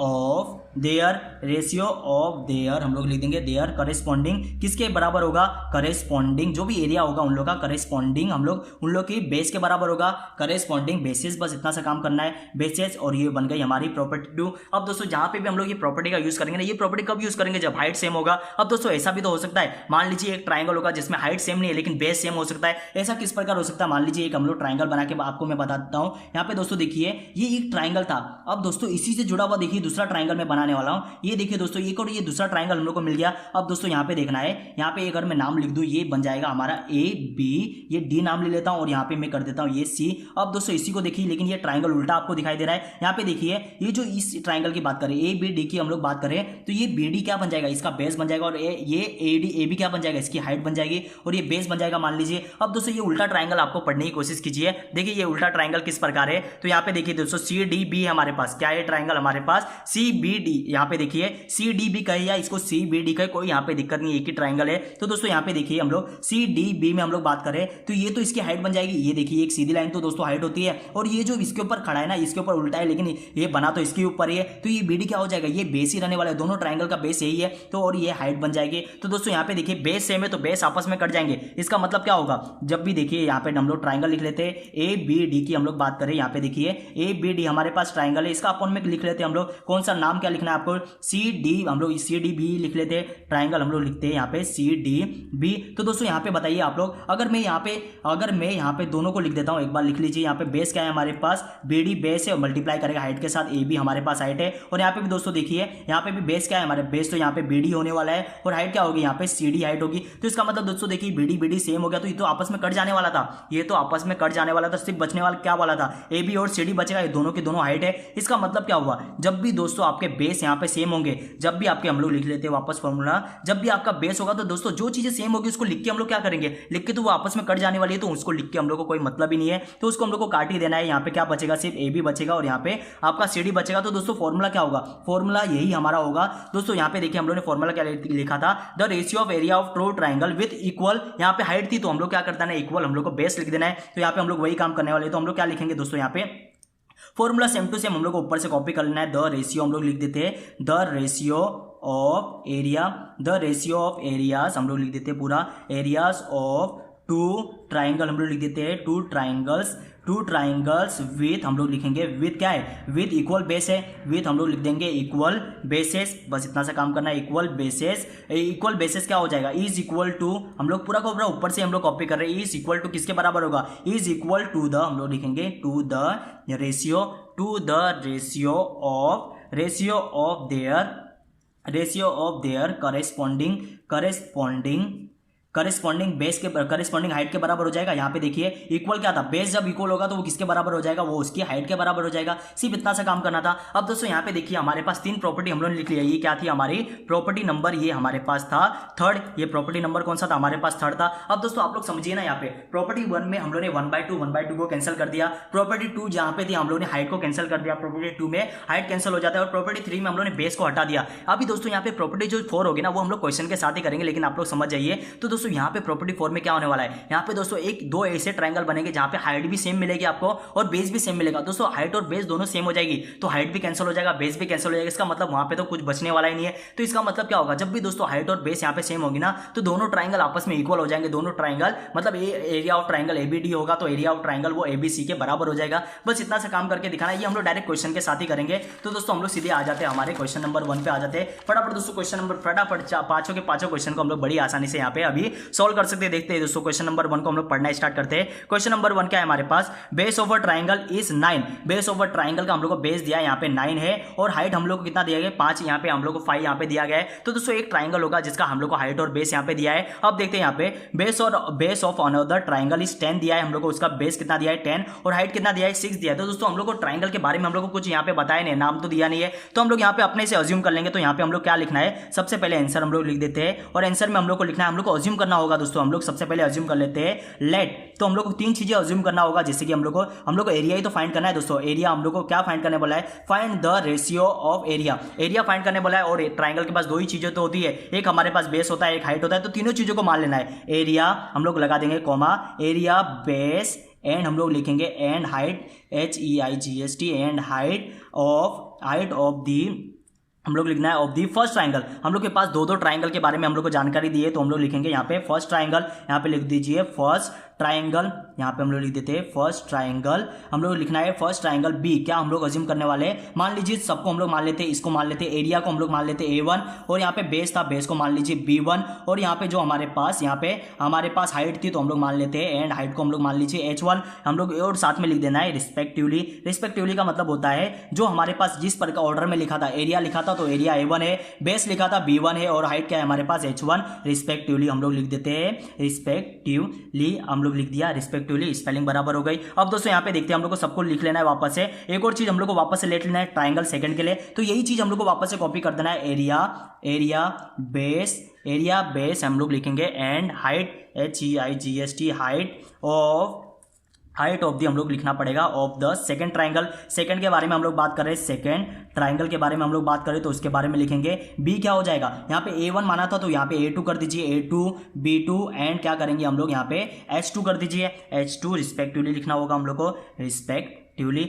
of their, ratio of their हम लोग लिख देंगे देयर करेस्पॉन्डिंग, किसके बराबर होगा, करेस्पॉन्डिंग जो भी एरिया होगा उन लोग का करेस्पॉन्डिंग हम लोग उन लोग की बेस के बराबर होगा, करेस्पॉन्डिंग बेसिस। बस इतना सा काम करना है, बेसिस, और ये बन गई हमारी प्रॉपर्टी 2। अब दोस्तों जहां पे भी हम लोग ये प्रॉपर्टी का यूज करेंगे ना, ये प्रॉपर्टी कब यूज करेंगे, जब हाइट सेम होगा। अब दोस्तों ऐसा भी तो हो सकता है, मान लीजिए एक ट्राइंगल होगा जिसमें हाइट सेम नहीं है लेकिन बेस सेम हो सकता है। ऐसा किस प्रकार हो सकता है, मान लीजिए एक हम लोग ट्राइंगल बना के आपको मैं बता देता हूँ। यहाँ पे दोस्तों देखिए ये एक ट्राइंगल था, अब दोस्तों इसी से जुड़ा हुआ देखिए दूसरा ट्राइंगल मैं बनाने वाला हूँ। ये देखिए दोस्तों एक और ये दूसरा ट्राइंगल हम लोग को मिल गया। अब दोस्तों यहाँ पे देखना है, यहाँ पे अगर मैं नाम लिख दूं ये बन जाएगा हमारा ए बी, ये डी नाम ले लेता हूं और यहाँ पे मैं कर देता हूँ ये सी। अब दोस्तों इसी को देखिए, लेकिन ये ट्राइंगल उल्टा आपको दिखाई दे रहा है। यहाँ पे देखिए ये जो इस ट्राइंगल की बात करें ए बी डी की हम लोग बात करें तो ये बी डी क्या बन जाएगा, इसका बेस बन जाएगा, और ये ए बी क्या बन जाएगा, इसकी हाइट बन जाएगी और ये बेस बन जाएगा मान लीजिए। अब दोस्तों ये उल्टा ट्राइंगल आपको पढ़ने की कोशिश कीजिए। देखिए ये उल्टा ट्राइंगल किस प्रकार है, तो यहाँ पे देखिए दोस्तों सी डी बी हमारे पास क्या है, ट्राइंगल हमारे पास सी बी डी, यहाँ पे देखिए सी डी बी कहे या इसको सी बी डी कहे, कोई यहाँ पे दिक्कत नहीं, एक ही ट्राइंगल है। तो दोस्तों यहाँ पे देखिए हम लोग सी डी बी में हम लोग बात करें तो ये तो इसकी हाइट बन जाएगी, ये देखिए एक सीधी लाइन तो दोस्तों हाइट होती है, और ये जो इसके ऊपर खड़ा है ना इसके ऊपर उल्टा है, लेकिन ये बना तो इसके ऊपर ही है, तो ये बी डी क्या हो जाएगा, ये बेस ही रहने वाला है, दोनों ट्राइंगल का बेस यही है, तो और ये हाइट बन जाएगी। तो दोस्तों यहाँ पे देखिए बेस सेम है तो बेस आपस में कट जाएंगे। इसका मतलब क्या होगा, जब भी देखिए यहाँ पे हम लोग ट्राइंगल लिख लेते हैं ए बी डी की हम लोग बात करें, यहाँ पे देखिए ए बी डी हमारे पास ट्राइंगल है, इसका अपन में लिख लेते हैं हम लोग कौन सा नाम क्या लिखना है आपको सी डी, हम लोग सी डी बी लिख लेते हैं, ट्राइंगल हम लोग लिखते हैं यहाँ पे सी डी बी। तो दोस्तों यहाँ पे बताइए आप लोग, अगर मैं यहाँ पे दोनों को लिख देता हूँ, एक बार लिख लीजिए। यहाँ पे बेस क्या है हमारे पास, बी डी बेस है और मल्टीप्लाई करेगा हाइट के साथ, ए बी हमारे पास हाइट है। और यहाँ पे भी दोस्तों देखिए, यहाँ पे भी बेस क्या है हमारे, बेस तो यहाँ पे बी डी होने वाला है और हाइट क्या होगी यहाँ पे सी डी हाइट होगी। तो इसका मतलब दोस्तों देखिए बी डी सेम हो गया, तो ये तो आपस में कट जाने वाला था, ये तो आपस में कट जाने वाला था, सिर्फ बचने वाला क्या वाला था, ए बी और सी डी बचेगा, ये दोनों की दोनों हाइट है। इसका मतलब क्या हुआ, जब भी दोस्तों आपके बेस यहाँ पे सेम होंगे, जब भी आपके, हम लोग लिख लेते हैं वापस फॉर्मूला, जब भी आपका बेस होगा तो दोस्तों जो चीजें सेम होगी उसको लिख के हम लोग क्या करेंगे, लिख के तो वो आपस में कट जाने वाली है, तो उसको लिख के हम लोग को कोई मतलब ही नहीं है, तो उसको हम लोग को काट ही देना है। यहाँ पे क्या बचेगा, सिर्फ ए बी बचेगा और यहाँ पे आपका सी डी बचेगा। तो दोस्तों फॉर्मूला क्या होगा, फॉर्मूला यही हमारा होगा दोस्तों। यहाँ पे देखिए हम लोग ने फॉर्मूला क्या लिखा था, the ratio of area of true triangle with equal, यहाँ पे हाइट थी तो हम लोग क्या करता है, इक्वल हम लोग को बेस लिख देना है। तो यहाँ पे हम लोग वही काम करने वाले, तो हम लोग क्या लिखेंगे दोस्तों, यहाँ पे फॉर्मूला सेम टू सेम हम लोग को ऊपर से कॉपी कर लेना है। द रेशियो हम लोग लिख देते हैं, the ratio of area, the ratio of areas हम लोग लिख देते हैं पूरा, एरियाज ऑफ टू ट्राइंगल हम लोग लिख देते हैं, टू ट्राइंगल्स विथ, हम लोग लिखेंगे विथ क्या है, विथ इक्वल बेस है, विथ हम लोग लिख देंगे इक्वल बेसेस, बस इतना सा काम करना है, इक्वल बेसेस। इक्वल बेसेस क्या हो जाएगा, इज इक्वल टू, हम लोग पूरा का पूरा ऊपर से हम लोग कॉपी कर रहे हैं, इज इक्वल टू किसके बराबर होगा, इज इक्वल टू द, हम लोग लिखेंगे to the ratio of their corresponding base के करेस्पॉन्डिंग हाइट के बराबर हो जाएगा। यहाँ पे देखिए इक्वल क्या था, बेस जब इक्वल होगा तो वो किसके बराबर हो जाएगा, वो उसकी हाइट के बराबर हो जाएगा। सिर्फ इतना सा काम करना था। अब दोस्तों यहाँ पे देखिए हमारे पास 3 प्रॉपर्टी हम लोगों ने लिख लिया। ये क्या थी हमारी प्रॉपर्टी नंबर, ये हमारे पास था थर्ड, ये प्रॉपर्टी नंबर कौन सा था, हमारे पास थर्ड था। अब दोस्तों आप लोग समझिए ना, यहाँ पे प्रॉपर्टी 1 में हम लोग ने 1/2 को कैंसिल कर दिया, प्रॉपर्टी 2 जहाँ पे थी हम लोग ने हाइट को कैंसिल कर दिया, प्रॉपर्टी 2 में हाइट कैंसिल हो जाता है, और प्रॉपर्टी 3 में हम लोग ने बेस को हटा दिया। अभी दोस्तों यहाँ पे प्रॉपर्टी जो 4 होगी ना, वो हम लोग क्वेश्चन के साथ ही करेंगे, लेकिन आप लोग समझ जाइए। तो दोस्तों यहाँ पे प्रॉपर्टी 4 में क्या होने वाला है, यहाँ पे दोस्तों दो ऐसे ट्रायंगल बनेंगे जहाँ पे हाइट भी सेम मिलेगी आपको और बेस भी सेम मिलेगा। दोस्तों हाइट और बेस दोनों सेम हो जाएगी, तो हाइट भी कैंसिल हो जाएगा, बेस भी कैंसिल हो जाएगा। इसका मतलब वहां पे तो कुछ बचने वाला ही नहीं है। तो इसका मतलब क्या होगा, जब भी दोस्तों हाइट और बेस यहाँ पे सेम होगी ना, तो दोनों ट्रायंगल आपस में इक्वल हो जाएंगे। दोनों ट्रायंगल मतलब एरिया ऑफ ट्रायंगल एबीडी होगा तो एरिया ऑफ ट्रायंगल वो एबीसी के बराबर हो जाएगा। बस इतना सा काम करके दिखाना है। ये हम लोग डायरेक्ट क्वेश्चन के साथ ही करेंगे। तो दोस्तों हम लोग सीधे आ जाते हैं हमारे क्वेश्चन नंबर 1 पे आ जाते हैं। फटाफट दोस्तों क्वेश्चन नंबर फटाफट पांचों के पांचों क्वेश्चन को हम लोग बड़ी आसानी से यहाँ पे अभी सॉल्व कर सकते हैं। देखते हैं दोस्तों क्वेश्चन नंबर 1 को हम लोग पढ़ना स्टार्ट करते हैं। क्वेश्चन नंबर 1 क्या है हमारे पास, base of a triangle is 9। Base of a triangle का हम लोग को बेस दिया है यहाँ पे 9 है और हाइट हम लोग को कितना दिया गया 5, यहाँ पे हम लोग को 5 यहाँ पे दिया गया है। तो दोस्तों एक ट्रायंगल होगा जिसका हम लोग को हाइट और बेस यहाँ पे दिया है। अब देखते हैं यहाँ पे base of another triangle is 10 दिया है हम लोग को, उसका बेस कितना दिया है 10 और हाइट कितना दिया है 6 दिया है। तो दोस्तों हम लोग को ट्रायंगल के बारे में हम लोग को कुछ यहाँ पे बताया नहीं, नाम तो दिया नहीं है, तो हम लोग यहाँ पे अपने से अज्यूम कर लेंगे। तो यहाँ पे हम लोग क्या लिखना है, सबसे पहले आंसर हम लोग लिख देते हैं और आंसर में हम लोग को लिखना है, हम लोग को अज्यूम करना होगा। दोस्तों हम लोग सबसे पहले अज्यूम कर लेते हैं लेट। तो हम लोग को 3 चीजें अज्यूम करना होगा, जैसे कि हम लोग को एरिया ही तो फाइंड करना है। दोस्तों एरिया हम लोग को क्या फाइंड करने बोला है, find the ratio of area. Area find करने बोला है और ट्रायंगल के पास 2 ही चीजें तो होती है, एक हमारे पास बेस होता है, एक हाइट होता है। तो तीनों चीजों को मान लेना है। एरिया हम लोग लगा देंगे कॉमा, एरिया बेस एंड हम लोग लिखेंगे and height HEIGST and height of the हम लोग लिखना है ऑफ दी फर्स्ट ट्रायंगल। हम लोग के पास 2 ट्रायंगल के बारे में हम लोग को जानकारी दी है, तो हम लोग लिखेंगे यहाँ पे फर्स्ट ट्रायंगल, यहाँ पे लिख दीजिए फर्स्ट ट्रायंगल, यहाँ पे हम लोग लिख देते हैं फर्स्ट ट्रायंगल। हम लोग लिखना है फर्स्ट ट्रायंगल बी। क्या हम लोग अज्यूम करने वाले हैं, मान लीजिए सबको हम लोग मान लेते हैं, इसको मान लेते हैं, एरिया को हम लोग मान लेते हैं A1 और यहाँ पे बेस था, बेस को मान लीजिए B1 और यहाँ पे जो हमारे पास हाइट थी तो हम लोग मान लेते हैं एंड हाइट को हम लोग मान लीजिए H1 हम लोग, और साथ में लिख देना है रिस्पेक्टिवली। रिस्पेक्टिवली का मतलब होता है जो हमारे पास जिस प्रकार ऑर्डर में लिखा था, एरिया लिखा था तो एरिया A1 है, बेस लिखा था B1 है और हाइट क्या है हमारे पास H1। रिस्पेक्टिवली हम लोग लिख देते हैं, रिस्पेक्टिवली हम लोग लिख दिया, रिस्पेक्टिवली स्पेलिंग बराबर हो गई। अब दोस्तों यहाँ पे देखते हैं, हम लोग को सबको लिख लेना है वापस से। एक और चीज हम लोग को वापस से ले लेना है ट्रायंगल सेकंड के लिए, तो यही चीज हम लोग को वापस से कॉपी कर देना है। एरिया बेस हम लोग लिखेंगे and height HEIGST height of the हम लोग लिखना पड़ेगा of the second triangle. Second के बारे में हम लोग बात कर रहे हैं, सेकंड ट्रायंगल के बारे में हम लोग बात करें तो उसके बारे में लिखेंगे बी क्या हो जाएगा, यहाँ पे A1 माना था तो यहाँ पे A2 कर दीजिए, A2 B2 एंड क्या करेंगे हम लोग यहाँ पे H2 कर दीजिए, H2 रिस्पेक्टिवली लिखना होगा हम लोग को, रिस्पेक्टिवली।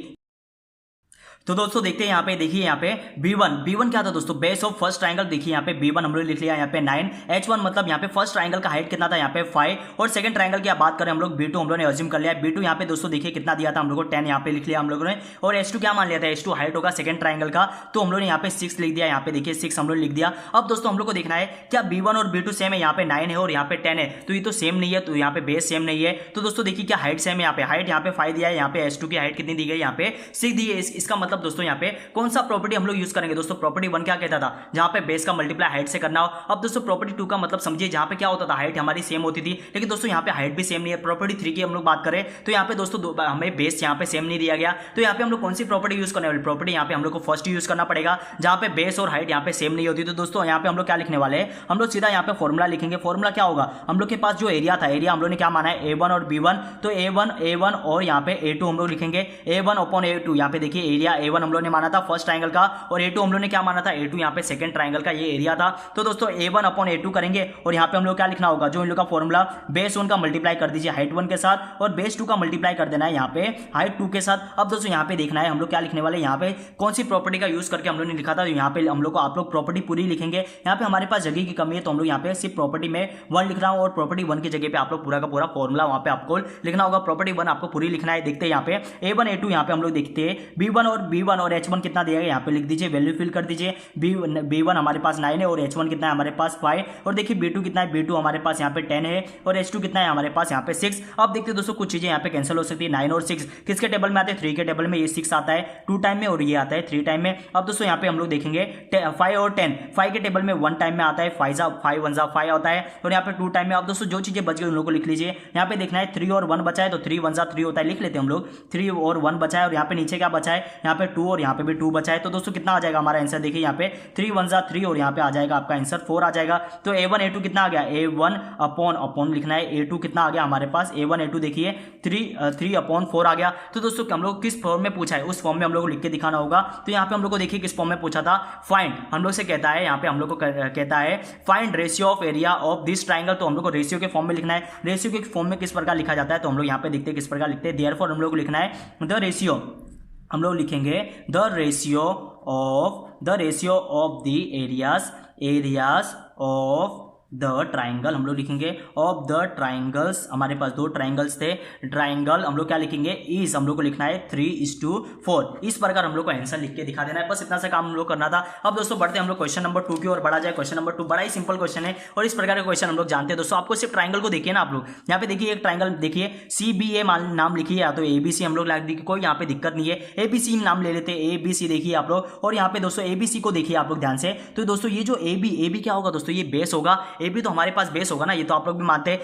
तो दोस्तों देखते हैं यहाँ पे, देखिए यहाँ पे B1 क्या था दोस्तों, बेस ऑफ फर्स्ट ट्रायंगल। देखिए यहाँ पे B1 हम लोग लिख लिया यहाँ पे 9, H1 मतलब यहाँ पे फर्स्ट ट्रायंगल का हाइट कितना था यहाँ पे 5, और सेकंड ट्रायंगल की बात करें हम लोग B2 हम लोगों ने अज्यूम कर लिया। B2 यहाँ पे दोस्तों देखिए कितना दिया था हम लोग को 10, यहाँ पे लिख लिया हम लोगों ने, और H2 क्या मान लिया था, H2 हाइट होगा सेकंड ट्रायंगल का, तो हम लोग ने यहाँ पे 6 लिख दिया। यहाँ पे देखिए 6 हम लोग लिख दिया। अब दोस्तों हम लोग को देखना है क्या B1 और B2 सेम है, यहाँ पे 9 है और यहाँ पे 10 है, तो ये तो सेम नहीं है, तो यहाँ पे बेस सेम नहीं है। तो दोस्तों देखिए क्या हाइट सेम है, यहाँ पे हाइट यहाँ पे 5 दिया है, यहाँ पे H2 की हाइट कितनी दी गई, यहाँ पे 6 दी है। इसका मतलब दोस्तों यहाँ पे कौन सा प्रॉपर्टी हम लोग यूज करेंगे दोस्तों, प्रॉपर्टी 1 क्या कहता था, जहां पे बेस का मल्टीप्लाई हाइट से करना हो। अब दोस्तों प्रॉपर्टी 2 का मतलब समझिए, जहां पे क्या होता था, हाइट हमारी सेम होती थी, लेकिन दोस्तों यहाँ पे हाइट भी सेम नहीं है। प्रॉपर्टी 3 की हम लोग बात करें तो यहाँ पे दोस्तों हमें बेस यहाँ पे सेम नहीं दिया गया, तो यहाँ पे हम लोग कौन सी प्रॉपर्टी यूज करने वाले, प्रॉपर्टी यहाँ पे हम लोग को फर्स्ट यूज करना पड़ेगा, जहां पे बेस और हाइट यहाँ पे सेम नहीं होती। तो दोस्तों यहाँ पे हम लोग क्या लिखने वाले हैं, हम लोग सीधा यहाँ पे फॉर्मुला लिखेंगे। फॉर्मुला क्या होगा, हम लोग के पास जो एरिया था, एरिया हम लोग ने क्या माना है A1 और B1, तो A1 और यहाँ पे A2 हम लोग लिखेंगे, A1 अपॉन A2। यहाँ पे देखिए एरिया A1 हम लोग ने माना था फर्स्ट ट्रायंगल का, और A2 हम लोग ने क्या माना था, A2 यहाँ पे सेकंड ट्रायंगल का ये एरिया था। तो दोस्तों A1 अपॉन A2 करेंगे, और यहाँ पे हम लोग क्या लिखना होगा, जो इन लोग का फॉर्मुला बेस 1 का मल्टीप्लाई कर दीजिए हाइट 1 के साथ, और बेस 2 का मल्टीप्लाई कर देना है यहाँ पे हाइट 2 के साथ। अब दोस्तों यहाँ पे देखना है हम लोग क्या लिखने वाले, यहाँ पे कौन सी प्रॉपर्टी का यूज करके हम लोग ने लिखा था, यहाँ पे हम लोग को आप लोग प्रॉपर्टी पूरी लिखेंगे। यहाँ पे हमारे पास जगह की कमी है, तो हम लोग यहाँ पे सिर्फ प्रॉपर्टी में 1 लिख रहा हूँ, और प्रॉपर्टी 1 की जगह पे आप लोग पूरा का पूरा फॉर्मुला वहाँ पे आपको लिखना होगा। प्रॉपर्टी 1 आपको पूरी लिखना है। देखते हैं यहाँ पे A1 A2, यहाँ पे हम लोग देखते हैं B1 और H1 कितना दिया गया, यहाँ पे लिख दीजिए, वैल्यू फिल कर दीजिए। B1 हमारे पास 9 है और H1 कितना है हमारे पास 5, और देखिए B2 कितना है, B2 हमारे पास यहाँ पे 10 है, और H2 कितना है हमारे पास यहाँ पे 6। अब देखते हैं दोस्तों कुछ चीजें यहाँ पे कैंसिल हो सकती है। 9 और 6 किसके टेबल में आते हैं, 3 के टेबल में। ये 6 आता है 2 टाइम में, और ये आता है 3 टाइम में। अब दोस्तों यहाँ पे हम लोग देखेंगे 5 और 10, 5 के टेबल में 1 टाइम में आता है, 5 1 5 आता है, और यहाँ पे 2 टाइम में। अब दोस्तों जो चीजें बच गई उन लोगों को लिख लीजिए। यहाँ पे देखना है 3 और 1 बचा है, तो 3 1 3 होता है, लिख लेते हैं हम लोग। 3 और 1 बचा है, और यहाँ पे नीचे क्या बचा है, यहाँ पे 2 और यहाँ पे भी 2 बचा है। तो दोस्तों कितना आ जाएगा हमारा आंसर, देखिए यहाँ पे 3 1 3, और यहाँ पे आ जाएगा आपका आंसर 4 आ जाएगा। तो A1 A2 कितना आ गया, A1 अपॉन लिखना है, A2 कितना आ गया हमारे पास, A1 A2 देखिए 3 अपॉन 4 आ गया। तो दोस्तों हम लोग किस फॉर्म में पूछा है, उस फॉर्म में हम लोग को लिख के दिखाना होगा। तो यहाँ पे हम लोग को देखिए किस फॉर्म में पूछा था, फाइंड हम लोग से कहता है, यहाँ पे हम लोग को कहता है find ratio of area of this triangle. तो हम लोग को रेशियो के फॉर्म में लिखना है। रेशियो के फॉर्म में किस प्रकार लिखा जाता है, तो हम लोग यहाँ पे देखते हैं किस प्रकार लिखते हैं। देयरफॉर हम लोग को लिखना है द रेशियो, हम लोग लिखेंगे the ratio of the areas of the triangle, हम लोग लिखेंगे ऑफ द ट्राइंगल्स। हमारे पास 2 ट्राइंगल्स थे, ट्राइंगल हम लोग क्या लिखेंगे, इज हम लोग को लिखना है 3:4। इस प्रकार हम लोग को आंसर लिख के दिखा देना है। बस इतना सा काम हम लोग करना था। अब दोस्तों बढ़ते हम लोग क्वेश्चन नंबर 2 की ओर बढ़ा जाए। क्वेश्चन नंबर 2 बड़ा ही सिंपल क्वेश्चन है, और इस प्रकार के क्वेश्चन हम लोग जानते हैं। दोस्तों आपको सिर्फ ट्राइंगल को देखिए ना, आप लोग यहाँ पे देखिए एक ट्राइंगल देखिए CBA नाम लिखिए, या तो ABC हम लोग लाइक देखिए, कोई यहाँ पे दिक्कत नहीं है। ABC नाम ले लेते हैं, ABC देखिए आप लोग, और यहाँ पे दोस्तों ABC को देखिए आप लोग ध्यान से। तो दोस्तों ये जो AB क्या होगा दोस्तों, ये बेस होगा। AB तो हमारे पास बेस होगा ना, ये तो आप लोग भी मानते हैं,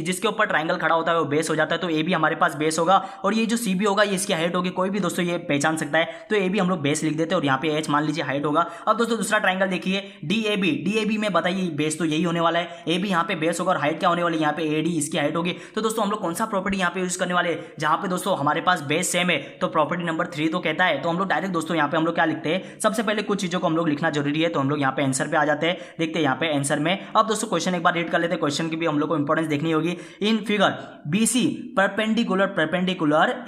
जिसके ऊपर ट्राइंगल खड़ा होता है वो बेस हो जाता है। तो AB हमारे पास बेस होगा, और ये जो CB होगा ये इसकी हाइट होगी। कोई भी दोस्तों ये पहचान सकता है, तो AB हम लोग बेस लिख देते हैं, और यहाँ पे H मान लीजिए हाइट होगा। अब दोस्तों दूसरा ट्राइंगल देखिए DAB में बताइए बेस तो यही होने वाला है। AB यहाँ पे बेस होगा, और हाइट क्या होने वाली है, यहाँ पे AD इसकी हाइट होगी। तो दोस्तों हम लोग कौन सा प्रॉपर्टी यहाँ पे यूज करने वाले, जहां पे दोस्तों हमारे पास बेस सेम है, तो प्रॉपर्टी नंबर 3 तो कहता है। तो हम लोग डायरेक्ट दोस्तों यहाँ पे हम लोग क्या लिखते हैं, सबसे पहले कुछ चीजों को हम लोग लिखना जरूरी है। तो हम लोग यहाँ पे आंसर पे आ जाते हैं। देखते हैं यहाँ पे आंसर में। अब दोस्तों क्वेश्चन एक बार रीड कर लेते हैं, क्वेश्चन की भी हम लोग को इंपॉर्टेंस देखनी होगी। In figure BC perpendicular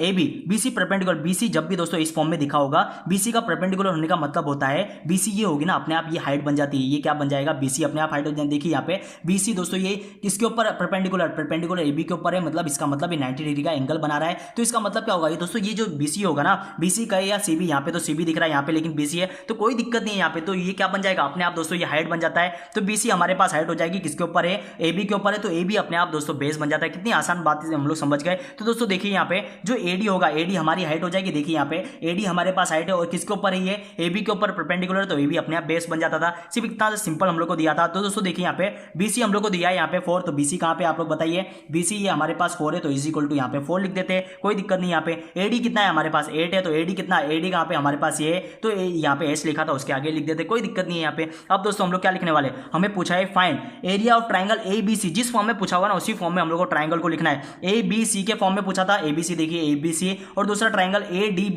AB, BC perpendicular, BC जब भी दोस्तों इस फॉर्म में दिखा होगा, BC का परपेंडिकुलर होने का मतलब होता है BC ये होगी ना, अपने आप ये हाइट बन जाती है। ये क्या बन जाएगा, BC अपने आप हाइट हो जाएगी। देखिए यहाँ पे BC दोस्तों ये किसके ऊपर परपेंडिकुलर AB के ऊपर है, मतलब इसका मतलब ये 90 डिग्री का एंगल बना रहा है। तो इसका मतलब क्या होगा, ये दोस्तों ये जो BC होगा ना, BC का या CB, यहाँ पे तो CB दिख रहा है, यहाँ पे लेकिन BC है, तो कोई दिक्कत नहीं है यहाँ पे। तो ये क्या बन जाएगा, अपने आप दोस्तों ये हाइट बन जाता है। तो BC हमारे पास हाइट हो जाएगी, किसके ऊपर है, AB के ऊपर है, तो AB अपने आप दोस्तों बेस बन जाता है। कितनी आसान बात है, हम लोग समझ गए। तो दोस्तों देखिए यहाँ पे जो AD होगा, AD हमारी हाइट हो जाएगी। देखिए यहाँ पे AD हमारे पास हाइट है, और किसके ऊपर है, ये AB के ऊपर परपेंडिकुलर, तो AB अपने आप बेस बन जाता था। सिर्फ इतना सिंपल हम लोग को दिया था। तो दोस्तों देखिए यहाँ पे BC हम लोग को दिया है यहाँ पे 4, तो BC कहाँ पे आप लोग बताइए, BC ये हमारे पास 4 है, तो इज इक्वल टू यहाँ पे 4 लिख देते हैं, कोई दिक्कत नहीं। यहाँ पे AD कितना है हमारे पास 8 है, तो AD कितना, AD कहाँ पे हमारे पास ये, तो यहाँ पे S लिखा था उसके आगे लिख देते, कोई दिक्कत नहीं है यहाँ पे। अब दोस्तों हम लोग क्या लिखने वाले, हमें पूछा है find area of triangle A B C, जिस फॉर्म में पूछा हुआ ना उसी फॉर्म में हम लोग को ट्राइंगल को लिखना है। ए बी सी के फॉर्म में पूछा था, ए बी सी देखिए ए बी सी, और दूसरा ट्राइंगल ए डी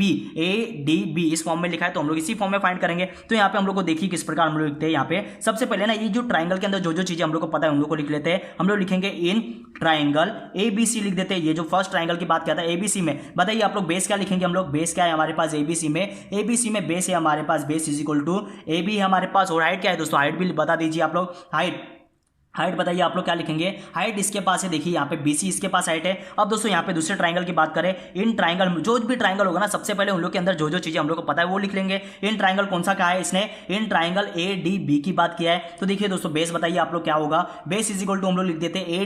बी इस फॉर्म में लिखा है, तो हम लोग इसी फॉर्म में फाइंड करेंगे। तो यहाँ पे हम लोग को देखिए किस प्रकार हम लोग लिखते हैं। यहाँ पे सबसे पहले ना ये जो ट्राइंगल के अंदर जो जो चीजें हम लोग को पता है उन लोग को लिख लेते हैं। हम लोग लिखेंगे इन ट्राइंगल ए बी सी लिख देते हैं। ये जो फर्स्ट ट्राइंगल की बात किया था एबीसी में, बताइए आप लोग बेस क्या लिखेंगे। हम लोग बेस क्या है हमारे पास एबीसी में बेस है हमारे पास, base is equal to A B है हमारे पास। और हाइट क्या है दोस्तों, हाइट भी बता दीजिए आप लोग। हाइट बताइए आप लोग क्या लिखेंगे। हाइट इसके पास है, देखिए यहाँ पे BC इसके पास हाइट है। अब दोस्तों यहाँ पे दूसरे ट्राइंगल की बात करें, इन ट्राइंगल जो भी ट्राइंगल होगा ना सबसे पहले उन लोग के अंदर जो जो चीजें हम लोग को पता है वो लिख लेंगे। इन ट्राइंगल कौन सा क्या है, इसने इन ट्राइंगल ADB की बात किया है। तो देखिए दोस्तों बेस बताइए आप लोग क्या होगा, बेस इज इक्वल टू हम लोग लिख देते हैं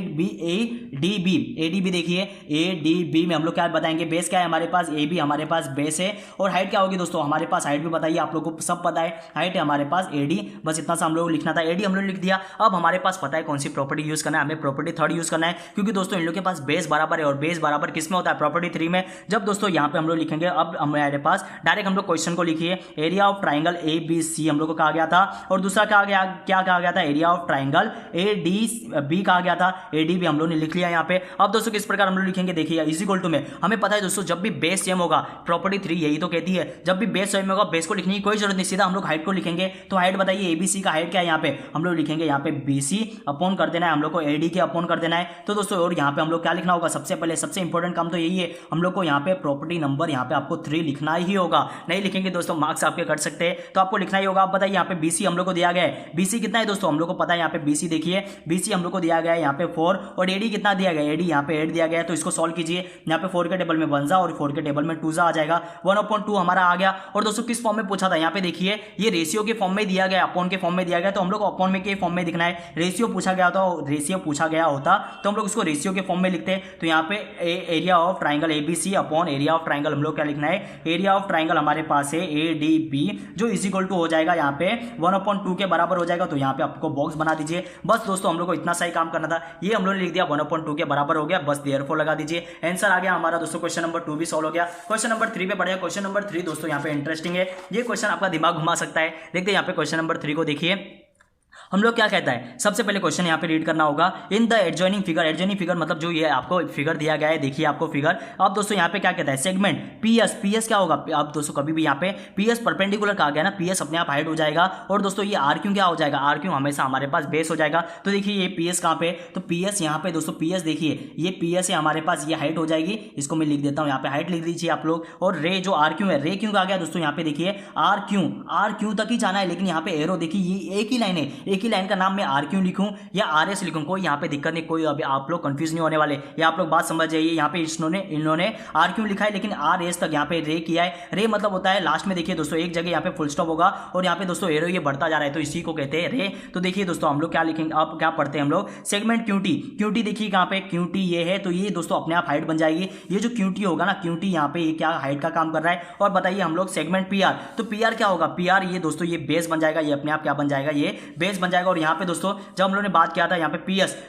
ADB देखिए ADB में हम लोग क्या बताएंगे, बेस क्या है हमारे पास AB हमारे पास बेस है। और हाइट क्या होगी दोस्तों, हमारे पास हाइट भी बताइए आप लोग को सब पता है, हाइट है हमारे पास AD, बस इतना सा हम लोग लिखना था। AD हम लोग लिख दिया। अब हमारे पास पता है कौन सी प्रॉपर्टी यूज करना है, हमें प्रॉपर्टी थर्ड यूज करना है, क्योंकि दोस्तों इन लोग के पास बेस बराबर है और बेस बराबर किस में होता है, प्रॉपर्टी 3 में। जब दोस्तों यहाँ पे हम लोग लिखेंगे, अब हमारे पास डायरेक्ट हम लोग क्वेश्चन को लिखिए, एरिया ऑफ ट्राइंगल ABC हम लोग को कहा गया था, और दूसरा क्या कहा गया था, एरिया ऑफ ट्राइंगल ADB कहा गया था, ADB हम लोग ने लिख लिया यहाँ पे। अब दोस्तों किस प्रकार हम लोग लिखेंगे, देखिए इज इक्वल टू में हमें पता है दोस्तों जब भी बेस सेम होगा, प्रॉपर्टी 3 यही तो कहती है, जब भी बेस सेम होगा बेस को लिखने की कोई जरूरत नहीं, सीधा हम लोग हाइट को लिखेंगे। तो हाइट बताइए ABC का हाइट क्या है, यहाँ पे हम लोग लिखेंगे यहाँ पे BC अपॉन कर देना है हम लोग को AD के अपॉन कर देना है। तो दोस्तों और यहाँ पे हम लोग क्या लिखना होगा, सबसे पहले सबसे इंपॉर्टेंट काम तो यही है, हम लोग को यहाँ पे प्रॉपर्टी नंबर यहाँ पे आपको 3 लिखना ही होगा। नहीं लिखेंगे दोस्तों मार्क्स आपके कट सकते हैं, तो आपको लिखना ही होगा। आप बताइए यहाँ पे BC हम लोग को दिया गया है, BC कितना है दोस्तों हम लोग को पता है, यहाँ पे BC देखिए BC हम लोग को दिया गया है यहाँ पे 4, और AD कितना दिया गया है, AD यहाँ पे 8 दिया गया है। तो इसको सॉल्व कीजिए, यहाँ पे 4 के टेबल में 1 और 4 के टेबल में 2 आ जाएगा, 1/2 हमारा आ गया। और दोस्तों किस फॉर्म में पूछा था, यहाँ पे देखिए ये रेशियो के फॉर्म में दिया गया, अपॉन के फॉर्म में दिया गया, तो हम लोग को अपॉन में के फॉर्म में दिखना है। रेशियो पूछा गया होता तो हम लोग उसको रेशियो के फॉर्म में लिखते हैं। तो यहाँ पे area of triangle ABC upon area of triangle हम लोग क्या लिखना है, एरिया ऑफ ट्राइंगल हमारे पास है ADB, जो इज इक्वल टू हो जाएगा यहाँ पे 1/2 के बराबर हो जाएगा। तो यहाँ पे आपको बॉक्स बना दीजिए। बस दोस्तों हम लोग को इतना सही काम करना था, ये हम लोग ने लिख दिया 1/2 के बराबर हो गया, बस देयरफॉर लगा दीजिए, आंसर आ गया हमारा। दोस्तों क्वेश्चन नंबर 2 भी सॉल्व हो गया। क्वेश्चन नंबर 3 पे बढ़िया। क्वेश्चन नंबर 3 दोस्तों यहाँ पे इंटरेस्टिंग है, ये क्वेश्चन आपका दिमाग घुमा सकता है। देखते हैं यहाँ पे क्वेश्चन नंबर 3 को देखिए, हम लोग क्या कहता है। सबसे पहले क्वेश्चन यहाँ पे रीड करना होगा, इन द एडजॉइनिंग फिगर मतलब जो ये आपको फिगर दिया गया है, देखिए आपको फिगर। अब दोस्तों यहाँ पे क्या कहता है, सेगमेंट PS क्या होगा, अब दोस्तों कभी भी यहाँ पे PS परपेंडिकुलर कहा गया ना, PS अपने आप हाइट हो जाएगा, और दोस्तों ये RQ क्या हो जाएगा, RQ हमेशा हमारे पास बेस हो जाएगा। तो देखिए ये PS कहाँ पे, तो PS यहाँ पे दोस्तों PS देखिए ये PS है हमारे पास, ये हाइट हो जाएगी, इसको मैं लिख देता हूँ यहाँ पे, हाइट लिख दीजिए आप लोग। और रे जो RQ है, रे क्यों आ गया दोस्तों, यहाँ पे देखिए RQ तक ही जाना है, लेकिन यहाँ पे एरो देखिए ये एक ही लाइन है, एक ही लाइन का नाम मैं RQ लिखूं या RS लिखूं, कोई यहाँ पे दिक्कत नहीं, कोई अभी आप लोग कंफ्यूज नहीं होने वाले, ये आप लोग बात समझ जाइए। यहाँ पे इन्होंने RQ लिखा है, लेकिन RS तक यहाँ पे रे किया है। रे मतलब होता है लास्ट में देखिए दोस्तों एक जगह यहाँ पे फुल स्टॉप होगा, और यहाँ पे दोस्तों एरो ये बढ़ता जा रहा है, तो इसी को कहते हैं रे। तो देखिए दोस्तों हम लोग क्या लिखेंगे, अब क्या पढ़ते हैं हम लोग, सेगमेंट QT देखिए कहाँ पे QT ये है, तो ये दोस्तों अपने आप हाइट बन जाएगी। ये जो QT होगा ना, QT यहाँ पे ये क्या हाइट का काम कर रहा है। और बताइए हम लोग सेगमेंट PR, तो PR क्या होगा, PR ये दोस्तों ये बेस बन जाएगा, ये अपने आप क्या बन जाएगा, ये बेस बन जाएगा। और यहाँ पे दोस्तों जब हम लोगों ने बात किया था यहाँ पे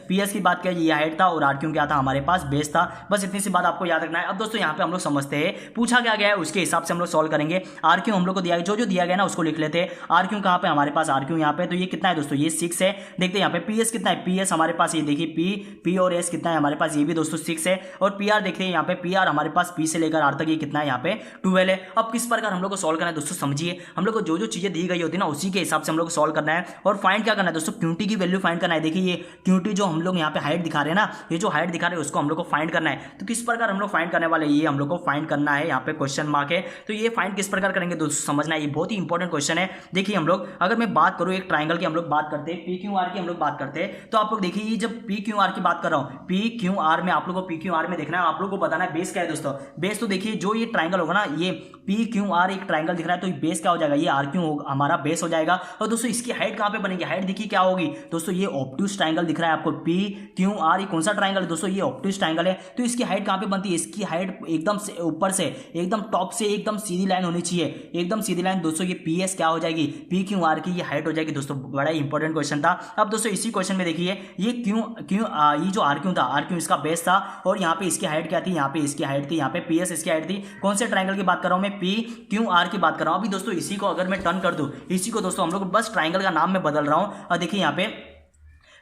PS की बात किया, ये हाइट था, और RQ क्या था हमारे पास, बेस था। बस इतनी सी बात आपको याद रखना है। अब दोस्तों यहाँ पे हम लोग समझते हैं पूछा क्या गया है, उसके हिसाब से हम लोग सॉल्व करेंगे। RQ हम लोग को दिया, जो दिया गया ना उसको लिख लेते हैं। RQ कहाँ पे हमारे पास, RQ यहाँ पे, तो ये कितना है दोस्तों, ये 6 है। देखते हैं यहाँ पे PS कितना है, PS हमारे पास ये देखिए P और S कितना है हमारे पास, ये भी दोस्तों 6 है। और PR देखते हैं यहाँ पे, PR हमारे पास P से लेकर R तक ये कितना है, यहाँ पे 12 है। अब किस प्रकार हम लोग को सॉल्व करना है दोस्तों, समझिए हम लोग को जो चीजें दी गई होती है ना उसी के हिसाब से हम लोग को सॉल्व करना है। और फाइंड क्या करना है दोस्तों, QT की वैल्यू फाइंड करना है। देखिए ये QT जो हम लोग यहाँ पे हाइट दिखा रहे हैं ना, ये जो हाइट दिखा रहे हैं उसको हम लोग को फाइंड करना है। तो किस प्रकार हम लोग फाइंड करने वाले, ये हम लोग को फाइंड करना है, यहाँ पे क्वेश्चन मार्क है। तो ये फाइंड किस प्रकार करेंगे दोस्तों, समझना है, ये बहुत ही इंपॉर्टेंट क्वेश्चन है। देखिए हम लोग अगर मैं बात करूँ एक ट्राइंगल की हम लोग बात करते हैं, PQR की हम लोग बात करते हैं, तो आप लोग देखिए ये जब PQR की बात कर रहा हूँ, PQR में आप लोग को PQR में देखना है, आप लोग को बताना है बेस क्या है दोस्तों। बेस तो देखिए जो ये ट्राइंगल होगा ना, ये PQR एक ट्राइंगल दिख रहा है, तो बेस क्या हो जाएगा, ये RQ हमारा बेस हो जाएगा। और दोस्तों इसकी हाइट कहाँ पे बनेगी, हाइट देखिए क्या होगी दोस्तों, ये ऑब्ट्यूज ट्राइंगल दिख रहा है आपको, PQR ये कौन सा ट्राइंगल है दोस्तों, ये ऑब्ट्यूज ट्राइंगल है। तो इसकी हाइट कहाँ पे बनती है, इसकी हाइट एकदम से ऊपर से एकदम टॉप से एकदम सीधी लाइन होनी चाहिए, एकदम सीधी लाइन। दोस्तों ये PS क्या हो जाएगी, PQR की ये हाइट हो जाएगी दोस्तों। बड़ा इंपॉर्टेंट क्वेश्चन था। अब दोस्तों इसी क्वेश्चन में देखिए ये ये जो RQ था, RQ इसका बेस था, और यहाँ पे इसकी हाइट क्या थी, यहाँ पे इसकी हाइट थी, यहाँ पे PS इसकी हाइट थी। कौन से ट्राइंगल की बात कर रहा हूँ मैं, PQR की बात कर रहा हूँ। अभी दोस्तों इसी को अगर मैं टर्न कर दूं, इसी को दोस्तों हम लोग बस ट्राइंगल का नाम मैं बदल रहा हूँ। और देखिए यहाँ पे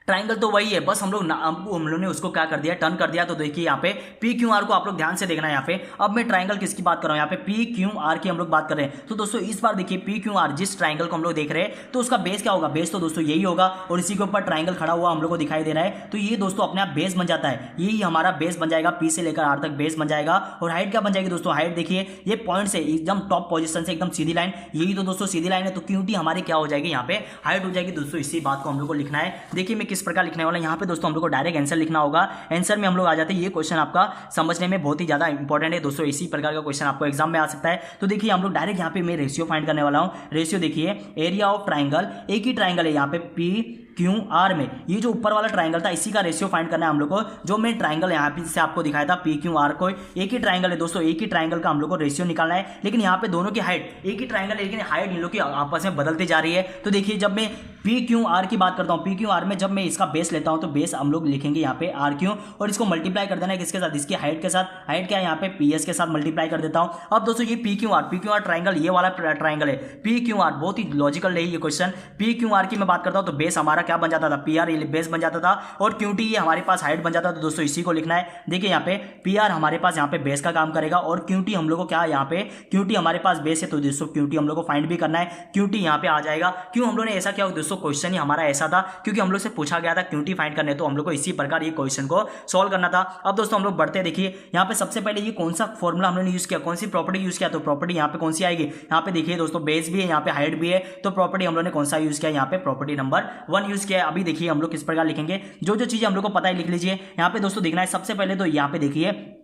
ट्राइंगल तो वही है, बस हम लोगों ने उसको क्या कर दिया, टर्न कर दिया। तो देखिए यहाँ पे पी क्यू आर को आप लोग ध्यान से देखना है यहाँ पे। अब मैं ट्राइंगल किसकी बात कर रहा हूँ, यहाँ पे पी क्यू आर की हम लोग बात कर रहे हैं। तो दोस्तों इस बार देखिए पी क्यू आर जिस ट्राइंगल को हम लोग देख रहे हैं तो उसका बेस क्या होगा, बेस तो दोस्तों यही होगा और इसी के ऊपर ट्राइंगल खड़ा हुआ हम लोग को दिखाई दे रहा है। तो ये दोस्तों अपने आप बेस बन जाता है, यही हमारा बेस बन जाएगा, पी से लेकर आर तक बेस बन जाएगा। और हाइट क्या बन जाएगी दोस्तों, हाइट देखिए ये पॉइंट से एकदम टॉप पोजीशन से एकदम सीधी लाइन, यही तो दोस्तों सीधी लाइन है। तो क्यूटी हमारी क्या हो जाएगी, यहाँ पे हाइट हो जाएगी दोस्तों। इसी बात को हम लोग को लिखना है। देखिए मैं किस प्रकार लिखने वाला, यहाँ पे दोस्तों हम लोग को डायरेक्ट आंसर लिखना होगा। आंसर में हम लोग आ जाते हैं, ये क्वेश्चन आपका समझने में बहुत ही ज्यादा इंपॉर्टेंट है दोस्तों, इसी प्रकार का क्वेश्चन आपको एग्जाम में आ सकता है। तो देखिए हम लोग डायरेक्ट यहाँ पे मैं रेशियो फाइंड करने वाला हूँ। रेशियो देखिए एरिया ऑफ ट्राइंगल, एक ही ट्राइंगल है यहाँ पे पी क्यू आर में, ये जो ऊपर वाला ट्राइंगल था इसी का रेशियो फाइंड करना है हम लोग को। जो मैं ट्राइंगल यहाँ पे से आपको दिखाया था पी क्यू आर को, एक ही ट्राइंगल है दोस्तों, एक ही ट्राइंगल का हम लोग को रेशियो निकालना है। लेकिन यहाँ पे दोनों की हाइट, एक ही ट्राइंगल है लेकिन हाइट इन लोग की आपस में बदलती जा रही है। तो देखिए जब मैं पी क्यू आर की बात करता हूँ, पी क्यू आर में जब मैं इसका बेस लेता हूँ तो बेस हम लोग लिखेंगे यहाँ पे आर क्यू और इसको मल्टीप्लाई कर देना है किसके साथ, इसकी हाइट के साथ। हाइट क्या है यहाँ पे पी एस के साथ मल्टीप्लाई कर देता हूँ। अब दोस्तों ये पी क्यू आर ट्राइंगल, ये वाला ट्राइंगल है पी क्यू आर, बहुत ही लॉजिकल है ये क्वेश्चन। पी क्यू आर की मैं बात करता हूँ तो बेस हमारा क्या बन जाता था, पी आर बेस बन जाता था और क्यूटी ये हमारे पास हाइट बन जाता था। तो दोस्तों इसी को लिखना है। देखिए यहाँ पे पी आर हमारे पास यहाँ पे बेस का काम करेगा और क्यूटी हम लोग को क्या, यहाँ पे क्यूटी हमारे पास बेस है तो दोस्तों क्यूटी हम लोग को फाइंड भी करना है। क्यूटी यहाँ पे आ जाएगा। क्यों हम लोग ने ऐसा किया दोस्तों, क्वेश्चन ही हमारा ऐसा था क्योंकि हम लोग से पूछा गया था क्यूटी फाइंड करने, तो हम लोग को इसी प्रकार ये क्वेश्चन को सॉल्व करना था। अब दोस्तों हम लोग बढ़ते हैं। देखिए यहाँ पे सबसे पहले ये कौन सा फॉर्मूला हम लोग ने यूज किया, कौन सी प्रॉपर्टी यूज किया, तो प्रॉपर्टी यहाँ पे कौन सी आएगी, यहाँ पे देखिए दोस्तों बेस भी है, यहाँ पे हाइट भी है। तो प्रॉपर्टी हम लोग ने कौन सा यूज किया, यहाँ पे प्रॉपर्टी नंबर 1 यूज किया है। अभी देखिए हम लोग किस प्रकार लिखेंगे, जो चीजें हम लोग को पता है लिख लीजिए। यहाँ पे दोस्तों देखना है सबसे पहले तो यहाँ पे देखिए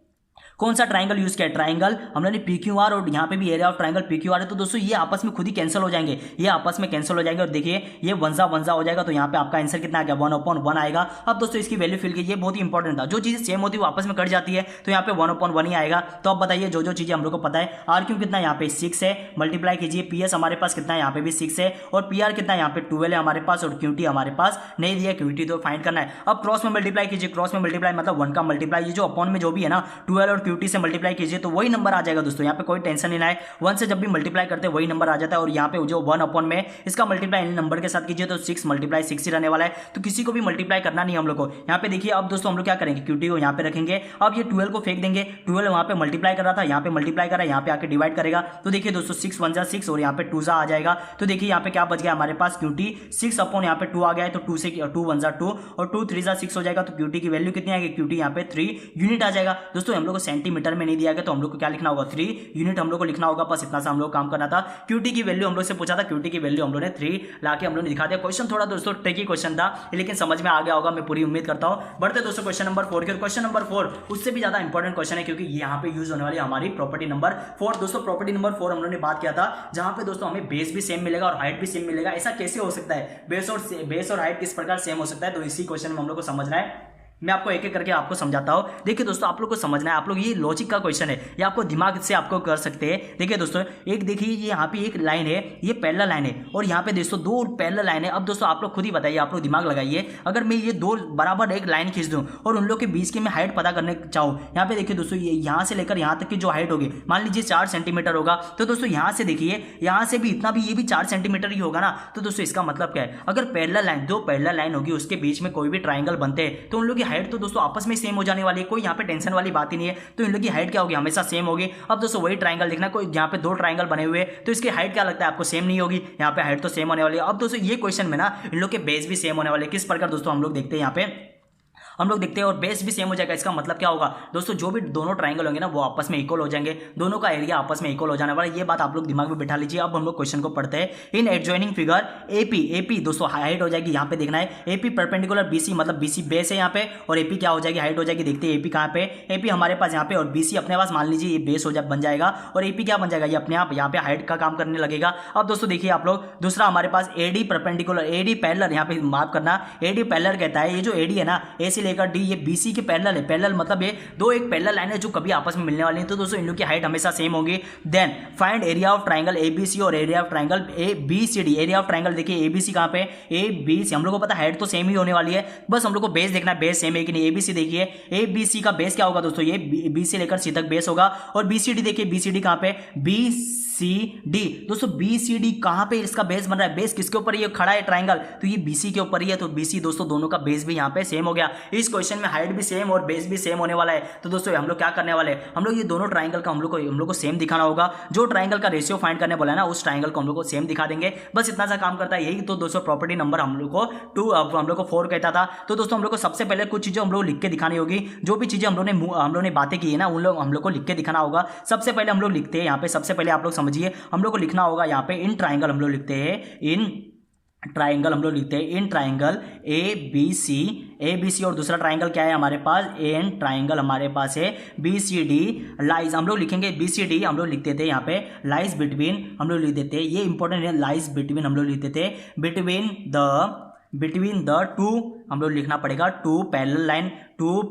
कौन सा ट्राइंगल यूज किया है, ट्राइंगल हमने पी क्यू आर और यहाँ पे भी area of triangle P Q are है। तो दोस्तों ये आपस में खुद ही कैंसिल हो जाएंगे, ये आपस में कैंसिल हो जाएंगे और देखिए ये वंजा हो जाएगा। तो यहाँ पे आपका आंसर कितना आ गया, 1/1 आएगा। अब दोस्तों इसकी वैल्यू फिल कीजिए, बहुत ही इंपॉर्टेंट था। जो चीजें सेम होती है वो आपस में कट जाती है तो यहाँ पे 1/1 ही आएगा। तो अब बताइए जो चीजें हम लोग को पता है, आर क्यू कितना यहाँ पे 6 है, मल्टीप्लाई कीजिए। पी एस हमारे पास कितना है, यहाँ पे भी 6 है और पी आर कितना यहाँ पे 12 है हमारे पास और क्यूटी हमारे पास नहीं दिया, क्यूटी तो फाइंड करना है। अब क्रॉस में मल्टीप्लाई कीजिए, क्रॉस में मल्टीप्लाई मतलब 1 का मल्टीप्लाई, ये जो अपॉन में जो भी है ना 12 और क्यूटी से मल्टीप्लाई कीजिए तो वही नंबर आ जाएगा दोस्तों। यहाँ पे कोई टेंशन नहीं है, 1 से जब भी मल्टीप्लाई करते हैं वही नंबर आ जाता है। और यहाँ पे जो 1/में में इसका मल्टीप्लाई इन नंबर के साथ कीजिए तो 6 × 6 ही रहने वाला है। तो किसी को भी मल्टीप्लाई करना नहीं हम लोग को। यहाँ पे देखिए अब दोस्तों हम लोग क्या करेंगे, क्यूटी को यहाँ पे रखेंगे। अब ये 12 को फेंक देंगे, 12 वहाँ पे मल्टीप्लाई कर रहा था, यहाँ पे मल्टीप्लाई कर रहा है, यहाँ पे आके डिवाइड करेगा। तो देखिए दोस्तों 6 × 6 और यहाँ पे 2 आ जाएगा। तो देखिए यहाँ पे क्या बच गया हमारे पास, क्यूटी 6/, यहाँ पे 2 आ गया है तो 2 से 2 × 2 और 2 3 6 हो जाएगा। तो क्यूटी की वैल्यू कितनी आएगी, क्यूटी यहाँ पे 3 यूनिट आ जाएगा। दोस्तों हम लोग को सेंटीमीटर में नहीं दिया गया तो हम लोग को क्या लिखना होगा, 3 यूनिट हम लोग को लिखना होगा। बस इतना सा हम लोग काम करना था। क्यूटी की वैल्यू हम लोग से पूछा था, क्यूटी की वैल्यू हम लोग ने 3 लाके हम लोग ने दिखा दिया। क्वेश्चन थोड़ा दोस्तों ट्रिकी क्वेश्चन था लेकिन समझ में आ गया होगा, मैं पूरी उम्मीद करता हूं। बढ़ते दोस्तों क्वेश्चन नंबर 4 की। क्वेश्चन नंबर 4 उससे भी ज्यादा इंपॉर्टेंट क्वेश्चन है क्योंकि यहाँ पे यूज होने वाली हमारी प्रॉपर्टी नंबर 4। दोस्तों प्रॉपर्टी नंबर 4 हम लोग ने बात किया था जहां पे दोस्तों हमें बेस भी सेम मिलेगा और हाइट भी सेम मिलेगा। ऐसा कैसे हो सकता है, बेस और हाइट किस प्रकार सेम हो सकता है, तो इसी क्वेश्चन में हम लोग को समझना है। मैं आपको एक एक करके आपको समझाता हूँ। देखिए दोस्तों आप लोग को समझना है, आप लोग ये लॉजिक का क्वेश्चन है, ये आपको दिमाग से आपको कर सकते हैं। देखिए दोस्तों एक देखिए ये यहाँ पे एक लाइन है, ये पैरेलल लाइन है और यहाँ पे दोस्तों 2 पैरेलल लाइन है। अब दोस्तों आप लोग खुद ही बताइए, आप लोग दिमाग लगाइए, अगर मैं ये 2 बराबर एक लाइन खींच दूँ और उन लोग के बीच की मैं हाइट पता करने चाहूँ, यहाँ पे देखिए दोस्तों ये यहाँ से लेकर यहाँ तक की जो हाइट होगी मान लीजिए 4 सेंटीमीटर होगा। तो दोस्तों यहाँ से देखिए यहाँ से भी इतना भी ये भी 4 सेंटीमीटर ही होगा ना। तो दोस्तों इसका मतलब क्या है, अगर पैरेलल लाइन 2 पैरेलल लाइन होगी उसके बीच में कोई भी ट्राइंगल बनते हैं तो उन लोग की हाइट तो दोस्तों आपस में सेम हो जाने वाली है, कोई यहाँ पे टेंशन वाली बात ही नहीं है। तो इन लोग की हाइट क्या होगी, हमेशा सेम होगी। अब दोस्तों वही ट्राइंगल देखना, कोई यहाँ पे 2 ट्राइंगल बने हुए तो इसकी हाइट क्या लगता है आपको, सेम नहीं होगी। यहाँ पे हाइट तो सेम होने वाली है। अब दोस्तों ये क्वेश्चन में ना इन लोग के बेस भी सेम होने वाले, किस प्रकार दोस्तों हम लोग देखते हैं, यहाँ पे हम लोग देखते हैं और बेस भी सेम हो जाएगा। इसका मतलब क्या होगा दोस्तों, जो भी दोनों ट्राइंगल होंगे ना वो आपस में इक्वल हो जाएंगे, दोनों का एरिया आपस में इक्वल हो जाने वाला है। ये बात आप लोग दिमाग में बिठा लीजिए। अब हम लोग क्वेश्चन को पढ़ते हैं। इन एडजॉइनिंग फिगर एपी दोस्तों हाइट हो जाएगी, यहाँ पे देखना है एपी परपेंडिकुलर बीसी, मतलब बीसी बेस है यहाँ पे और एपी क्या हो जाएगी, हाइट हो जाएगी। देखते हैं एपी कहाँ पे, एपी हमारे पास यहाँ पे और बीसी अपने पास, मान लीजिए ये बेस हो बन जाएगा और एपी क्या बन जाएगा, ये अपने आप यहाँ पे हाइट का काम करने लगेगा। अब दोस्तों देखिए आप लोग दूसरा हमारे पास एडी परपेंडिकुलर, एडी पैरेलल, यहाँ पे माफ करना एडी पैरेलल कहता है। ये जो एडी है ना ए से लेकर डी, ये बीसी के पैरेलल है। पैरेलल मतलब ये 2 एक पैरेलल लाइन है जो कभी आपस में मिलने वाली है। तो दोस्तों इन लोग की हाइट हमेशा सेम होगी। Then find area of triangle ABC और area of triangle ABCD. Area of triangle देखिए एबीसी कहाँ पे, एबीसी हम लोग को पता है हाइट तो सेम ही होने वाली है, बस हम लोग को बेस देखना है बेस सेम है कि नहीं। एबीसी देखिए एबीसी का बेस क्या होगा दोस्तों, ये बी से लेकर सी तक बेस होगा और बीसीडी देखिए बीसीडी कहाँ पे, बी BCD। दोस्तों BCD कहाँ पे इसका बेस बन रहा है, बेस किसके ऊपर ये खड़ा है ट्राइंगल, तो ये BC के ऊपर ही है, तो BC दोस्तों दोनों का बेस भी यहाँ पे सेम हो गया। इस क्वेश्चन में हाइट भी सेम और बेस भी सेम होने वाला है। तो दोस्तों हम लोग क्या करने वाले हैं, हम लोग ये दोनों ट्राइंगल का हम लोग को सेम दिखाना होगा। जो ट्राइंगल का रेशियो फाइंड करने बोला है ना, उस ट्राइंगल को हम लोग को सेम दिखा देंगे, बस इतना सा काम करता है यही। तो दोस्तों प्रॉपर्टी नंबर हम लोग को 2, हम लोग को 4 कहता था। तो दोस्तों हम लोग को सबसे पहले कुछ चीजें हम लोग लिख के दिखानी होगी, जो भी चीजें हम लोग ने बातें की है ना, उन लोग हम लोग को लिख के दिखाना होगा। सबसे पहले हम लोग लिखते हैं यहाँ पे, सबसे पहले आप लोग समझिए, हम लोग को लिखना होगा यहाँ पे इन ट्राइंगल, हम लोग लिखते हैं इन ट्राइंगल, हम लोग लिखते हैं इन ट्राइंगल ABC और दूसरा ट्राइंगल क्या है हमारे पास, एन ट्राइंगल हमारे पास है BCD लाइज, हम लोग लिखेंगे BCD, हम लोग लिख देते हैं यहाँ पे लाइज बिटवीन, हम लोग लिख देते हैं, ये इंपॉर्टेंट है, लाइज बिटवीन हम लोग लिख देते हैं बिटवीन द टू, हम लोग लिखना पड़ेगा two parallel line, two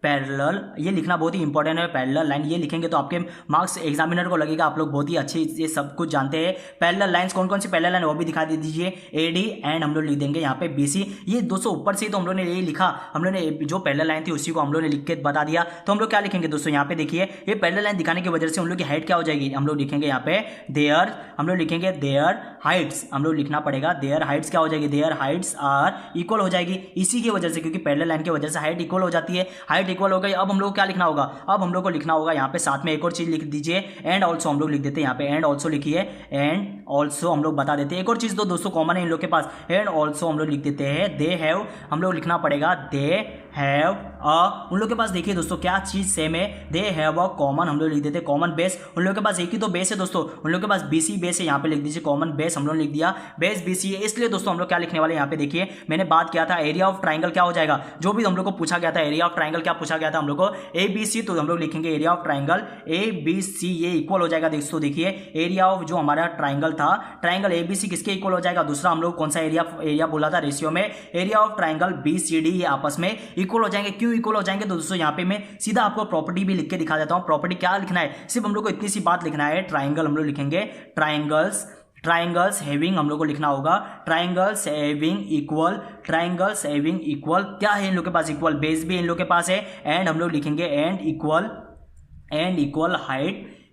parallel, ये लिखना बहुत ही इंपॉर्टेंट है। पैरेलल लाइन ये लिखेंगे तो आपके मार्क्स एग्जामिनर को लगेगा आप लोग बहुत ही अच्छे ये सब कुछ जानते हैं। पैरेलल लाइंस कौन कौन सी पैरेलल लाइन वो भी दिखा दीजिए, AD एंड हम लोग लिख देंगे यहाँ पे BC। ये दोस्तों ऊपर से ही तो हम लोग ने ये लिखा, हम लोग ने जो पैरेलल लाइन थी उसी को हम लोग ने लिख के बता दिया। तो हम लोग क्या लिखेंगे दोस्तों, यहाँ पे देखिए ये पैरेलल लाइन दिखाने की वजह से हम लोग की हाइट क्या हो जाएगी, हम लोग लिखेंगे यहाँ पे देयर, हम लोग लिखेंगे देयर हाइट्स, हम लोग लिखना पड़ेगा देयर हाइट्स क्या हो जाएगी, देयर हाइट्स आर इक्वल हो जाएगी, इसी की वजह से, क्योंकि पैरेलल लाइन की वजह से हाइट इक्वल हो जाती है, हाइट इक्वल हो गई। अब हम लोग क्या लिखना होगा, अब हम लोग को लिखना होगा यहाँ पे साथ में एक और चीज लिख दीजिए, एंड ऑल्सो हम लोग लिख देते हैं यहाँ पे, एंड ऑल्सो लिखिए, एंड ऑल्सो हम लोग बता देते हैं। एक और चीज तो दोस्तों कॉमन है इन लोग के पास, एंड ऑल्सो हम लोग लिख देते हैं दे हैव, हम लोग लिखना पड़ेगा दे हैव उन लोग के पास देखिए दोस्तों क्या चीज सेम है, दे हैव अ कॉमन, हम लोग लिख देते हैं कॉमन बेस, उन लोग के पास एक ही तो बेस है दोस्तों, उन लोग के पास BC बेस है, यहाँ पे लिख दीजिए कॉमन बेस, हम लोग लिख दिया बेस BC है। इसलिए दोस्तों हम लोग क्या लिखने वाले यहाँ पे देखिए, मैंने बात किया था एरिया ऑफ ट्राइंगल क्या हो जाएगा, जो भी हम लोग को पूछा गया था एरिया ऑफ ट्राइंगल क्या पूछा गया था हम लोग को ABC, तो हम लोग लिखेंगे एरिया ऑफ ट्राइंगल ABC, ये इक्वल हो जाएगा दोस्तों। देखिए एरिया ऑफ जो हमारा ट्राइंगल था, ट्राइंगल ABC किसके इक्वल हो जाएगा, दूसरा हम लोग कौन सा एरिया बोला था रेशियो में, एरिया ऑफ ट्राइंगल BCD, ये आपस में इक्वल हो जाएंगे। क्यों इक्वल हो जाएंगे तो दोस्तों यहाँ पे मैं सीधा आपको प्रॉपर्टी भी लिख के दिखा देता हूँ। प्रॉपर्टी क्या लिखना है, सिर्फ हम लोग को इतनी सी बात लिखना है, ट्राइंगल हम लोग लिखेंगे ट्राइंगल्स हैविंग, हम लोग को लिखना होगा ट्राइंगल्स हैविंग इक्वल क्या है इन लोग के पास, इक्वल बेस भी इन लोग के पास है, एंड हम लोग लिखेंगे एंड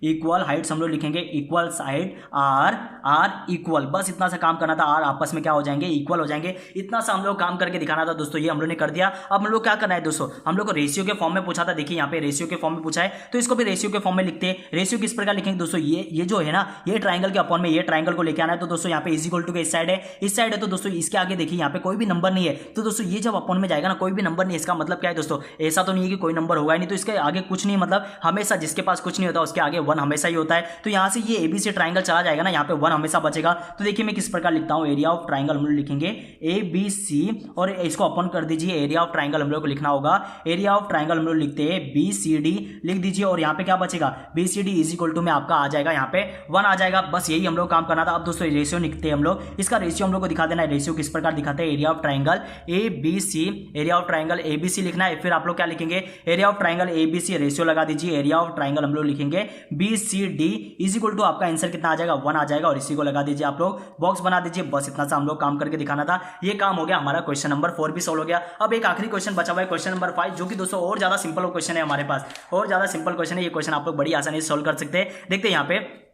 इक्वल हाइट्स हम लोग लिखेंगे, इक्वल साइड आर इक्वल, बस इतना सा काम करना था, आर आपस में क्या हो जाएंगे, इक्वल हो जाएंगे। इतना सा हम लोग काम करके दिखाना था दोस्तों, ये हम लोग ने कर दिया। अब हम लोग क्या करना है दोस्तों, हम लोग को रेशियो के फॉर्म में पूछा था, देखिए यहाँ पे रेशियो के फॉर्म में पूछा है, तो इसको भी रेशियो के फॉर्म में लिखते हैं। रेशियो किस प्रकार लिखेंगे दोस्तों, ये जो है ना, ये ट्राइंगल के अपॉन में ये ट्राइंगल को लेके आना है। तो दोस्तों यहाँ पे इज इक्वल टू के इस साइड है, तो दोस्तों इसके आगे देखिए यहाँ पे कोई भी नंबर नहीं है, तो दोस्तों ये जब अपॉन में जाएगा ना, कोई भी नंबर नहीं है, इसका मतलब क्या है दोस्तों, ऐसा तो नहीं है कि कोई नंबर होगा ही नहीं, तो इसके आगे कुछ नहीं, मतलब हमेशा जिसके पास कुछ नहीं होता उसके आगे 1 हमेशा ही होता है। तो यहाँ से ये ABC ट्राइंगल चला जाएगा ना, यहाँ पे 1 हमेशा बचेगा। तो देखिए मैं किस प्रकार लिखता हूँ, एरिया ऑफ ट्राइंगल हम लोग लिखेंगे ABC और इसको अपन कर दीजिए, एरिया ऑफ ट्राइंगल हम लोग को लिखना होगा, एरिया ऑफ ट्राइंगल हम लोग लिखते हैं BCD लिख दीजिए, और यहाँ पे क्या बचेगा, BCD इज इक्वल टू में आपका आ जाएगा यहाँ पे 1 आ जाएगा। बस यही हम लोग काम करना था। अब दोस्तों रेशियो लिखते हैं हम लोग, इसका रेशियो हम लोग को दिखा देना है। रेशियो किस प्रकार दिखाते हैं, area of triangle ABC, area of triangle ABC लिखना है। फिर आप लोग क्या लिखेंगे, area of triangle ABC ratio लगा दीजिए, एरिया ऑफ ट्राइंगल हम लोग लिखेंगे BCD इज इक्वल टू, आपका आंसर कितना आ जाएगा, 1 आ जाएगा, और इसी को लगा दीजिए, आप लोग बॉक्स बना दीजिए। बस इतना सा हम लोग काम करके दिखाना था। ये काम हो गया हमारा, क्वेश्चन नंबर 4 भी सॉल्व हो गया। अब एक आखिरी क्वेश्चन बचा हुआ है, क्वेश्चन नंबर 5, जो कि दोस्तों और ज्यादा सिंपल क्वेश्चन है हमारे पास, और ज्यादा सिंपल क्वेश्चन है। ये क्वेश्चन आप लोग बड़ी आसानी से सॉल्व कर सकते हैं। देखते हैं यहाँ पे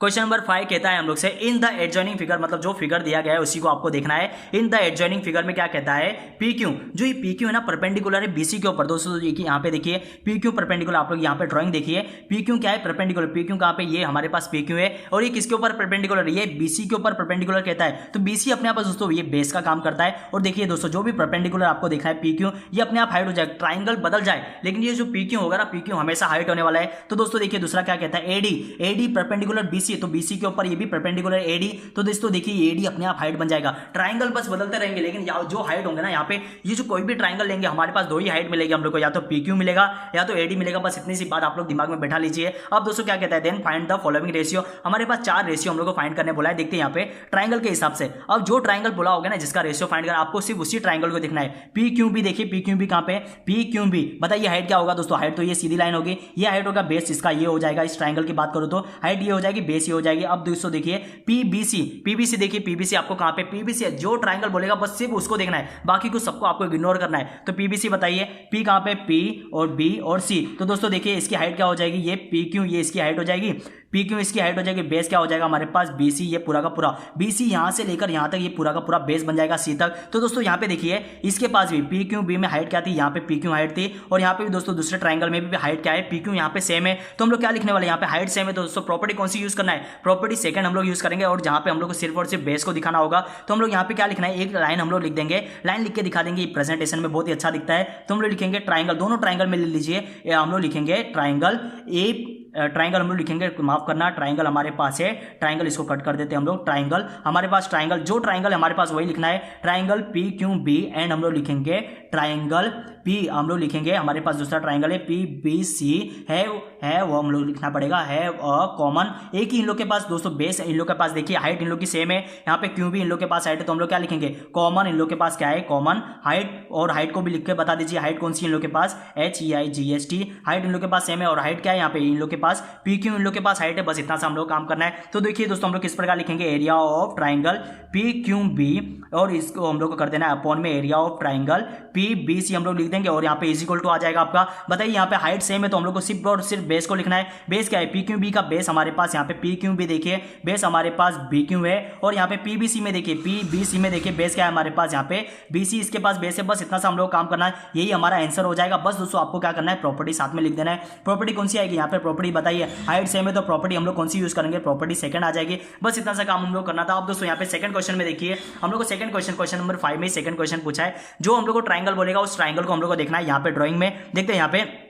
क्वेश्चन नंबर 5 कहता है हम लोग से, इन द एडजॉइनिंग फिगर, मतलब जो फिगर दिया गया है उसी को आपको देखना है। इन द एडजॉइनिंग फिगर में क्या कहता है, PQ, जो ये PQ है ना परपेंडिकुलर है BC के ऊपर। दोस्तों यहाँ पे देखिए PQ परपेंडिकुलर, आप लोग यहाँ पे ड्राइंग देखिए, PQ क्या है, परपेंडिकुलर। PQ कहाँ पे, ये हमारे पास PQ है, और ये किसके ऊपर परपेंडिकुलर, ये BC के ऊपर परपेंडिकुलर कहता है। तो BC अपने आप दोस्तों ये बेस का काम करता है। और देखिए दोस्तों जो भी परपेंडिकुलर आपको देखना है PQ, ये अपने आप हाइट हो जाए, ट्राइंगल बदल जाए, लेकिन ये जो PQ होगा ना, PQ हमेशा हाइट होने वाला है। तो दोस्तों देखिए दूसरा क्या कहता है, AD परपेंडिकुलर BC, तो BC के ऊपर ये भी परपेंडिकुलर AD, तो दोस्तों देखिए AD अपने आप हाइट बन जाएगा। ट्राइंगल बस बदलते रहेंगे, लेकिन जो हाइट होंगे ना यहाँ पे, ये जो कोई भी ट्राइंगल लेंगे हमारे पास 2 ही हाइट मिलेगी हम लोग को, या तो PQ मिलेगा या तो AD मिलेगा। बस इतनी सी बात आप लोग दिमाग में बैठा लीजिए। अब दोस्तों क्या कहता है, then find the following ratio, हमारे पास 4 रेशियो हम लोग को फाइंड करने बोला है। देखते हैं यहाँ पे ट्राइंगल के हिसाब से, अब जो ट्राइंगल बोला होगा ना जिसका रेशियो फाइंड करना, आपको सिर्फ उसी ट्राइंगल को देखना है। PQB देखिए, PQB कहाँ पे, PQB बताइए हाइट क्या होगा दोस्तों, हाइट तो ये सीधी लाइन होगी, ये हाइट होगा, बेस इसका ये हो जाएगा। इस ट्राइंगल की बात करो तो हाइट ये हो जाएगी, बेस ये हो जाएगी। अब दोस्तों देखिए PBC देखिए, PBC आपको कहां पे, PBC है, जो ट्राइंगल बोलेगा बस सिर्फ उसको देखना है, बाकी कुछ सबको आपको इग्नोर करना है। तो PBC बताइए, P कहां पे, P और B और C। तो दोस्तों देखिए इसकी हाइट क्या हो जाएगी, ये PQ, ये इसकी हाइट हो जाएगी, पी क्यू इसकी हाइट हो जाएगी, बेस क्या हो जाएगा हमारे पास बी सी, ये पूरा का पूरा बी सी यहाँ से लेकर यहाँ तक ये पूरा का पूरा बेस बन जाएगा सी तक। तो दोस्तों यहाँ पे देखिए इसके पास भी पी क्यू बी में हाइट क्या थी, यहाँ पे पी क्यू हाइट थी, और यहाँ पे भी दोस्तों दूसरे ट्राइंगल में भी हाइट क्या है, पी क्यू यहाँ पे सेम है। तो हम लोग क्या लिखने वाले यहाँ पे हाइट सेम है, तो दोस्तों प्रॉपर्टी कौन सी यूज करना है, प्रॉपर्टी सेकंड हम लोग यूज करेंगे, और जहाँ पे हम लोग को सिर्फ और सिर्फ बेस को दिखाना होगा तो हम लोग यहाँ पे क्या लिखना है, एक लाइन हम लोग लिख देंगे, लाइन लिख के दिखा देंगे, प्रेजेंटेशन में बहुत ही अच्छा दिखता है। तो हम लोग लिखेंगे ट्राइंगल, दोनों ट्राइंगल में ले लीजिए, हम लोग लिखेंगे ट्राइंगल ए, ट्राइंगल हम लोग लिखेंगे, माफ करना, ट्राइंगल हमारे पास है, ट्राइंगल इसको कट कर देते हैं हम लोग, ट्राइंगल हमारे पास, ट्राइंगल जो ट्राइंगल हमारे पास वही लिखना है, triangle P Q B, and हम लोग लिखेंगे ट्राइंगल पी, हम लोग लिखेंगे हमारे पास दूसरा ट्राइंगल है पी बी सी है वो हम लोग लिखना पड़ेगा, है कॉमन, एक ही इन लोग के पास दोस्तों बेस इन लोग के पास, देखिए हाइट इन लोग की सेम है, यहाँ पे क्यू भी इन लोग के पास हाइट है, तो हम लोग क्या लिखेंगे कॉमन, इन लोग के पास क्या है कॉमन हाइट, और हाइट को भी लिख के बता दीजिए हाइट कौन सी इन लोग के पास, HEIGHT, हाइट इन लोग के पास सेम है, और हाइट क्या है यहाँ पे इन लोग के पास पी क्यू इन लोग के पास हाइट है, बस इतना सा हम लोग काम करना है। तो देखिए दोस्तों हम लोग किस प्रकार लिखेंगे, area of triangle P Q B, और इसको हम लोग को कर देना है अपॉन में area of triangle P B C हम लोग लिख देंगे, और यहाँ पे इज इक्वल टू आ जाएगा आपका, बताइए यहाँ पे हाइट सेम है तो हम लोग को सिर्फ और सिर्फ बेस को लिखना है, बेस क्या है पी क्यू बी का बेस हमारे पास, यहाँ पे पी क्यू बी देखिए बेस हमारे पास बी क्यू है, और यहाँ पे पी बी सी में देखिए पी बी सी में देखिए बेस क्या है हमारे पास, यहाँ पे बी सी इसके पास बेस है, बस इतना सा हम लोग काम करना है, यही हमारा आंसर हो जाएगा। बस दोस्तों आपको क्या करना है, प्रॉपर्टी साथ में लिख देना है, प्रॉपर्टी कौन सी आएगी यहाँ पे, प्रॉपर्टी बताइए, हाइट सेम है तो प्रॉपर्टी हम लोग कौन सी यूज करेंगे, प्रॉपर्टी सेकंड आ जाएगी, बस इतना सा काम हम लोग करना था। अब दोस्तों यहाँ पे सेकंड क्वेश्चन में देखिए हम लोग को सेकंड क्वेश्चन नंबर 5 में सेकंड क्वेश्चन पूछा है, जो हम लोग को ट्राइंगल बोलेगा उस ट्राइंगल को हम लोग को देखना है, यहाँ पे ड्राइंग में देखते हैं, यहाँ पे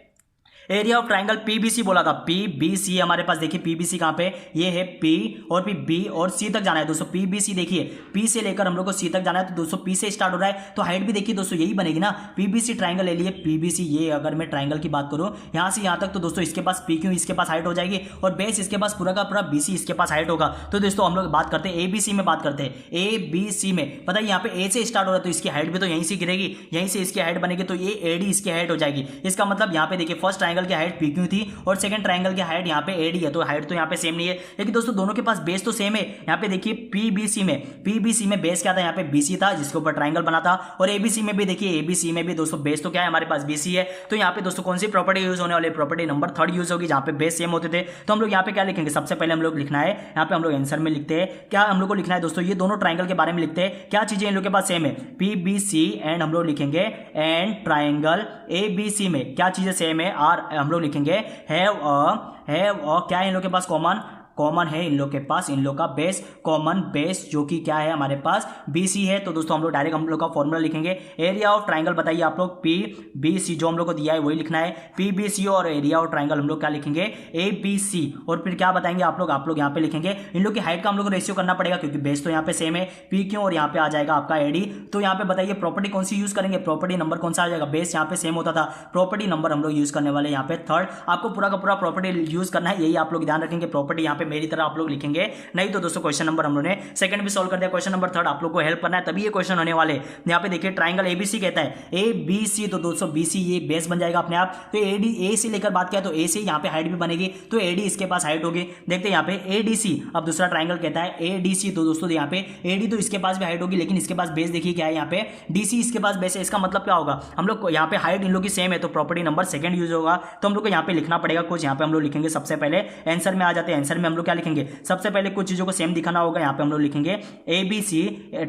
एरिया ऑफ ट्राइंगल पीबीसी बोला था, पीबीसी हमारे पास देखिए पीबीसी कहां पे, ये है पी और फिर बी और सी तक जाना है दोस्तों, पीबीसी देखिए पी से लेकर हम लोग को सी तक जाना है, तो दोस्तों पी से स्टार्ट हो रहा है, तो हाइट भी देखिए दोस्तों यही बनेगी ना, पीबीसी ट्राइंगल ले लिए, पीबीसी ये अगर मैं ट्राइंगल की बात करूं यहां से यहां तक, तो दोस्तों इसके पास पी क्यू इसके पास हाइट हो जाएगी, और बेस इसके पास पूरा का पूरा बीसी इसके पास हाइट होगा। तो दोस्तों हम लोग बात करते हैं एबीसी में, बात करते हैं एबीसी में, पता है यहाँ पे ए से स्टार्ट हो रहा है तो इसकी हाइट भी तो यहीं से गिरेगी, यहीं से इसकी हाइट बनेगी, तो ये एडी इसकी हाइट हो जाएगी। इसका मतलब यहाँ पे देखिए फर्स्ट ट्राइंगल की हाइट पी क्यू थी और सेकंड ट्राइंगल की हाइट यहाँ पे एडी है, तो हाइट तो यहाँ पे सेम नहीं है, लेकिन दोस्तों दोनों के पास बेस तो सेम है। यहाँ पे देखिए पीबीसी में बेस क्या था, यहाँ पे बीसी था जिसके ऊपर ट्राइंगल बना था, और एबीसी में भी देखिए एबीसी में भी दोस्तों बेस तो क्या है हमारे पास बीसी है। तो यहाँ पे दोस्तों कौन सी प्रॉपर्टी यूज होने वाली, प्रॉपर्टी नंबर 3 यूज होगी, जहाँ पे बेस सेम होते थे। तो हम लोग यहाँ पे क्या लिखेंगे, सबसे पहले हम लोग लिखना है, यहाँ पे हम लोग आंसर में लिखते हैं, क्या हम लोग को लिखना है दोस्तों, ये दोनों ट्राइंगल के बारे में लिखते हैं, क्या चीजें इन लोग के पास सेम है, पीबीसी एंड हम लोग लिखेंगे एंड ट्राइंगल एबीसी में क्या चीजें सेम है, और हम लोग लिखेंगे हैव क्या है इन लोग के पास, कॉमन है इन लोग के पास, इन लोग का बेस कॉमन बेस जो कि क्या है हमारे पास बीसी है। तो दोस्तों हम लोग डायरेक्ट हम लोग का फॉर्मूला लिखेंगे, एरिया ऑफ ट्राइंगल बताइए आप लोग, पी बी सी जो हम लोग को दिया है वही लिखना है, पी बी सी, और एरिया ऑफ ट्राइंगल हम लोग क्या लिखेंगे ए बी सी, और फिर क्या बताएंगे आप लोग यहाँ पे लिखेंगे इन लोग की हाइट का हम लोग को रेशियो करना पड़ेगा, क्योंकि बेस तो यहाँ पे सेम है पी क्यू, और यहाँ पे आ जाएगा आपका एडी। तो यहाँ पे बताइए प्रॉपर्टी कौन सी यूज करेंगे, प्रॉपर्टी नंबर कौन सा आ जाएगा, बेस यहाँ पे सेम होता था, प्रॉपर्टी नंबर हम लोग यूज करने वाले यहाँ पे 3rd, आपको पूरा का पूरा प्रॉपर्टी यूज करना है, यही आप लोग ध्यान रखेंगे, प्रॉपर्टी यहाँ पे मेरी तरह आप लोग लिखेंगे, नहीं तो दोस्तों क्वेश्चन नंबर हम लोगों ने सेकंड भी सॉल्व कर दिया, क्वेश्चन नंबर 3rd आप लोग को हेल्प करना है, तभी ये क्वेश्चन होने वाले। यहाँ पे देखिए ट्राइंगल एबीसी कहता है एबीसी, तो दोस्तों बीसी ये बेस बन जाएगा अपने आप, तो एडी ए से लेकर बात किया तो ए से यहाँ पे हाइट भी बनेगी, तो एडी इसके पास हाइट होगी। देखते हैं यहाँ पे एडीसी, अब दूसरा ट्राइंगल कहता है एडीसी, तो दोस्तों यहाँ पे एडी तो इसके पास भी हाइट होगी, लेकिन इसके पास बेस देखिए क्या है, यहाँ पे डीसी इसके पास बेस है, इसका मतलब क्या होगा, हम लोग यहाँ पे हाइट इन लोग की सेम है, तो प्रॉपर्टी नंबर 2nd यूज होगा। तो हम लोग को यहाँ पे लिखना पड़ेगा कुछ, यहाँ पे हम लोग लिखेंगे सबसे पहले, आंसर में आ जाते हैं, आंसर में हम लोग क्या लिखेंगे, सबसे पहले कुछ चीजों को सेम दिखाना होगा, यहाँ पे हम लोग लिखेंगे एबीसी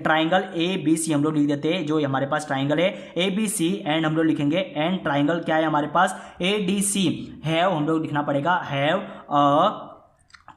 ट्राइंगल एबीसी हम लोग लिख देते हैं, जो हमारे पास ट्राइंगल है एबीसी, एंड हम लोग लिखेंगे एंड ट्राइंगल क्या है हमारे पास एडीसी, हैव हम लोग लिखना पड़ेगा, हैव अ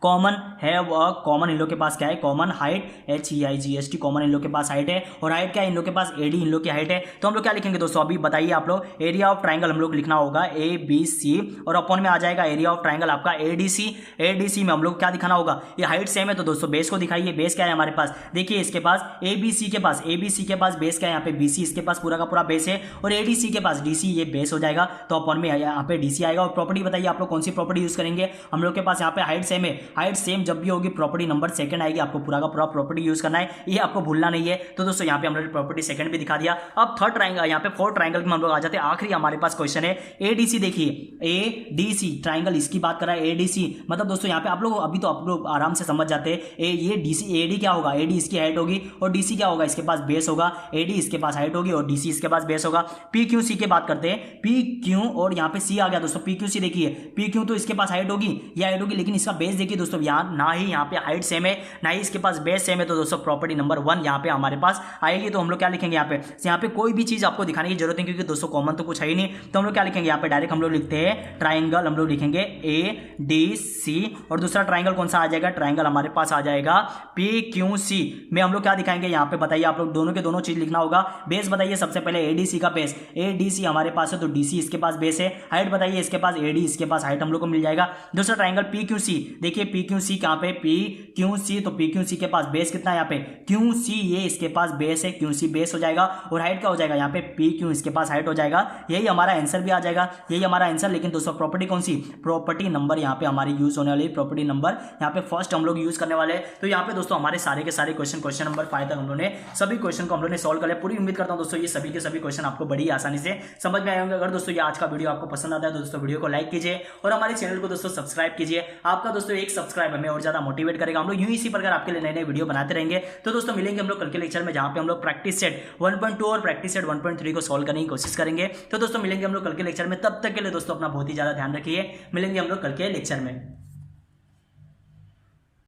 कॉमन इन लोग के पास क्या है, common height, HEIGHT common in लोग के पास हाइट है, और हाइट क्या है इन लोग के पास एडी इन लोग की हाइट है। तो हम लोग क्या लिखेंगे दोस्तों, अभी बताइए आप लोग, एरिया ऑफ ट्राइंगल हम लोग लिखना होगा ABC, और अपॉन में आ जाएगा एरिया ऑफ ट्राइंगल आपका ADC में हम लोग क्या दिखाना होगा, ये हाइट सेम है, तो दोस्तों बेस को दिखाइए, बेस क्या है हमारे पास, देखिए इसके पास ABC के पास बेस क्या है, यहाँ पे BC इसके पास पूरा का पूरा बेस है, और ADC के पास DC ये बेस हो जाएगा, तो अपॉन में यहाँ पे DC आएगा। और प्रॉपर्टी बताइए आप लोग कौन सी प्रॉपर्टी यूज करेंगे, हम लोग के पास यहाँ पे हाइट सेम है, हाइट सेम जब भी होगी प्रॉपर्टी नंबर 2nd आएगी, आपको पूरा का पूरा प्रॉपर्टी यूज करना है, ये आपको भूलना नहीं है। तो दोस्तों यहाँ पे हमने प्रॉपर्टी 2nd भी दिखा दिया। अब 3rd ट्राइंगल, यहाँ पे 4th ट्राइंगल में हम लोग आ जाते हैं, आखिरी हमारे पास क्वेश्चन है एडीसी, देखिए एडीसी ट्राइंगल इसकी बात कर रहा है, एडीसी मतलब दोस्तों यहाँ पे आप लोग अभी तो आप लोग आराम से समझ जाते हैं, ये डीसी एडी क्या होगा, एडी इसकी हाइट होगी, और डीसी क्या होगा, इसके पास बेस होगा, एडी इसके पास हाइट होगी और डीसी इसके पास बेस होगा। पी क्यू सी की बात करते हैं, पी क्यू और यहाँ पे सी आ गया दोस्तों, पी क्यू सी देखिए, पी क्यू तो इसके पास हाइट होगी, ये हाइट होगी, लेकिन इसका बेस देखिए देखिए दोस्तों यहाँ ना ही यहाँ पे हाइट सेम है ना ही इसके पास बेस सेम है, तो दोस्तों प्रॉपर्टी नंबर 1 यहाँ पे हमारे पास आएगी। तो हम लोग क्या लिखेंगे यहाँ पे कोई भी चीज आपको दिखाने की जरूरत नहीं, क्योंकि दोस्तों कॉमन तो कुछ है ही नहीं। तो हम लोग क्या लिखेंगे यहाँ पे डायरेक्ट हम लोग लिखते हैं ट्राइंगल, हम लोग लिखेंगे ADC और दूसरा ट्राइंगल कौन सा आ जाएगा, ट्राइंगल हमारे पास आ जाएगा PQC में। हम लोग क्या दिखाएंगे यहाँ पे बताइए, आप लोग दोनों के दोनों चीज लिखना होगा। बेस बताइए सबसे पहले ADC का बेस, ADC हमारे पास है तो DC इसके पास बेस है। हाइट बताइए इसके पास AD, इसके पास हाइट हम लोग को मिल जाएगा। दूसरा ट्राइंगल PQC, देखिए PQC कहाँ पे PQC, तो PQC के पास बेस कितना है यहाँ पे QC, ये इसके पास बेस है, QC बेस हो जाएगा और हाइट क्या हो जाएगा यहाँ पे PQ, इसके पास हाइट हो जाएगा। यही हमारा आंसर भी आ जाएगा, यही हमारा आंसर। लेकिन दोस्तों प्रॉपर्टी कौन सी, प्रॉपर्टी नंबर यहाँ पे हमारी यूज होने वाली, प्रॉपर्टी नंबर यहाँ पे फर्स्ट हम लोग यूज करने वाले हैं। तो यहाँ पे दोस्तों हमारे सारे के सारे क्वेश्चन नंबर 5 तक हम लोगों ने सभी क्वेश्चन को हम लोगों ने सॉल्व कर लिया। पूरी उम्मीद करता हूँ दोस्तों ये सभी के सभी क्वेश्चन आपको बड़ी आसानी से समझ में आए होंगे। अगर दोस्तों ये आज का वीडियो आपको पसंद आता है तो दोस्तों वीडियो को लाइक कीजिए और हमारे चैनल को दोस्तों सब्सक्राइब कीजिए। आपका दोस्तों एक सब्सक्राइब हमें और ज्यादा मोटिवेट करेगा। हम लोग यूं इसी प्रकार आपके लिए नए नए वीडियो बनाते रहेंगे। तो दोस्तों मिलेंगे हम लोग कल के लेक्चर में, जहां पे हम लोग प्रैक्टिस सेट 1.2 और प्रैक्टिस सेट 1.3 को सॉल्व करने की कोशिश करेंगे। तो दोस्तों मिलेंगे हम लोग कल के लेक्चर में, तब तक के लिए दोस्तों अपना बहुत ही ज्यादा ध्यान रखिए। मिलेंगे हम लोग कल के लेक्चर में।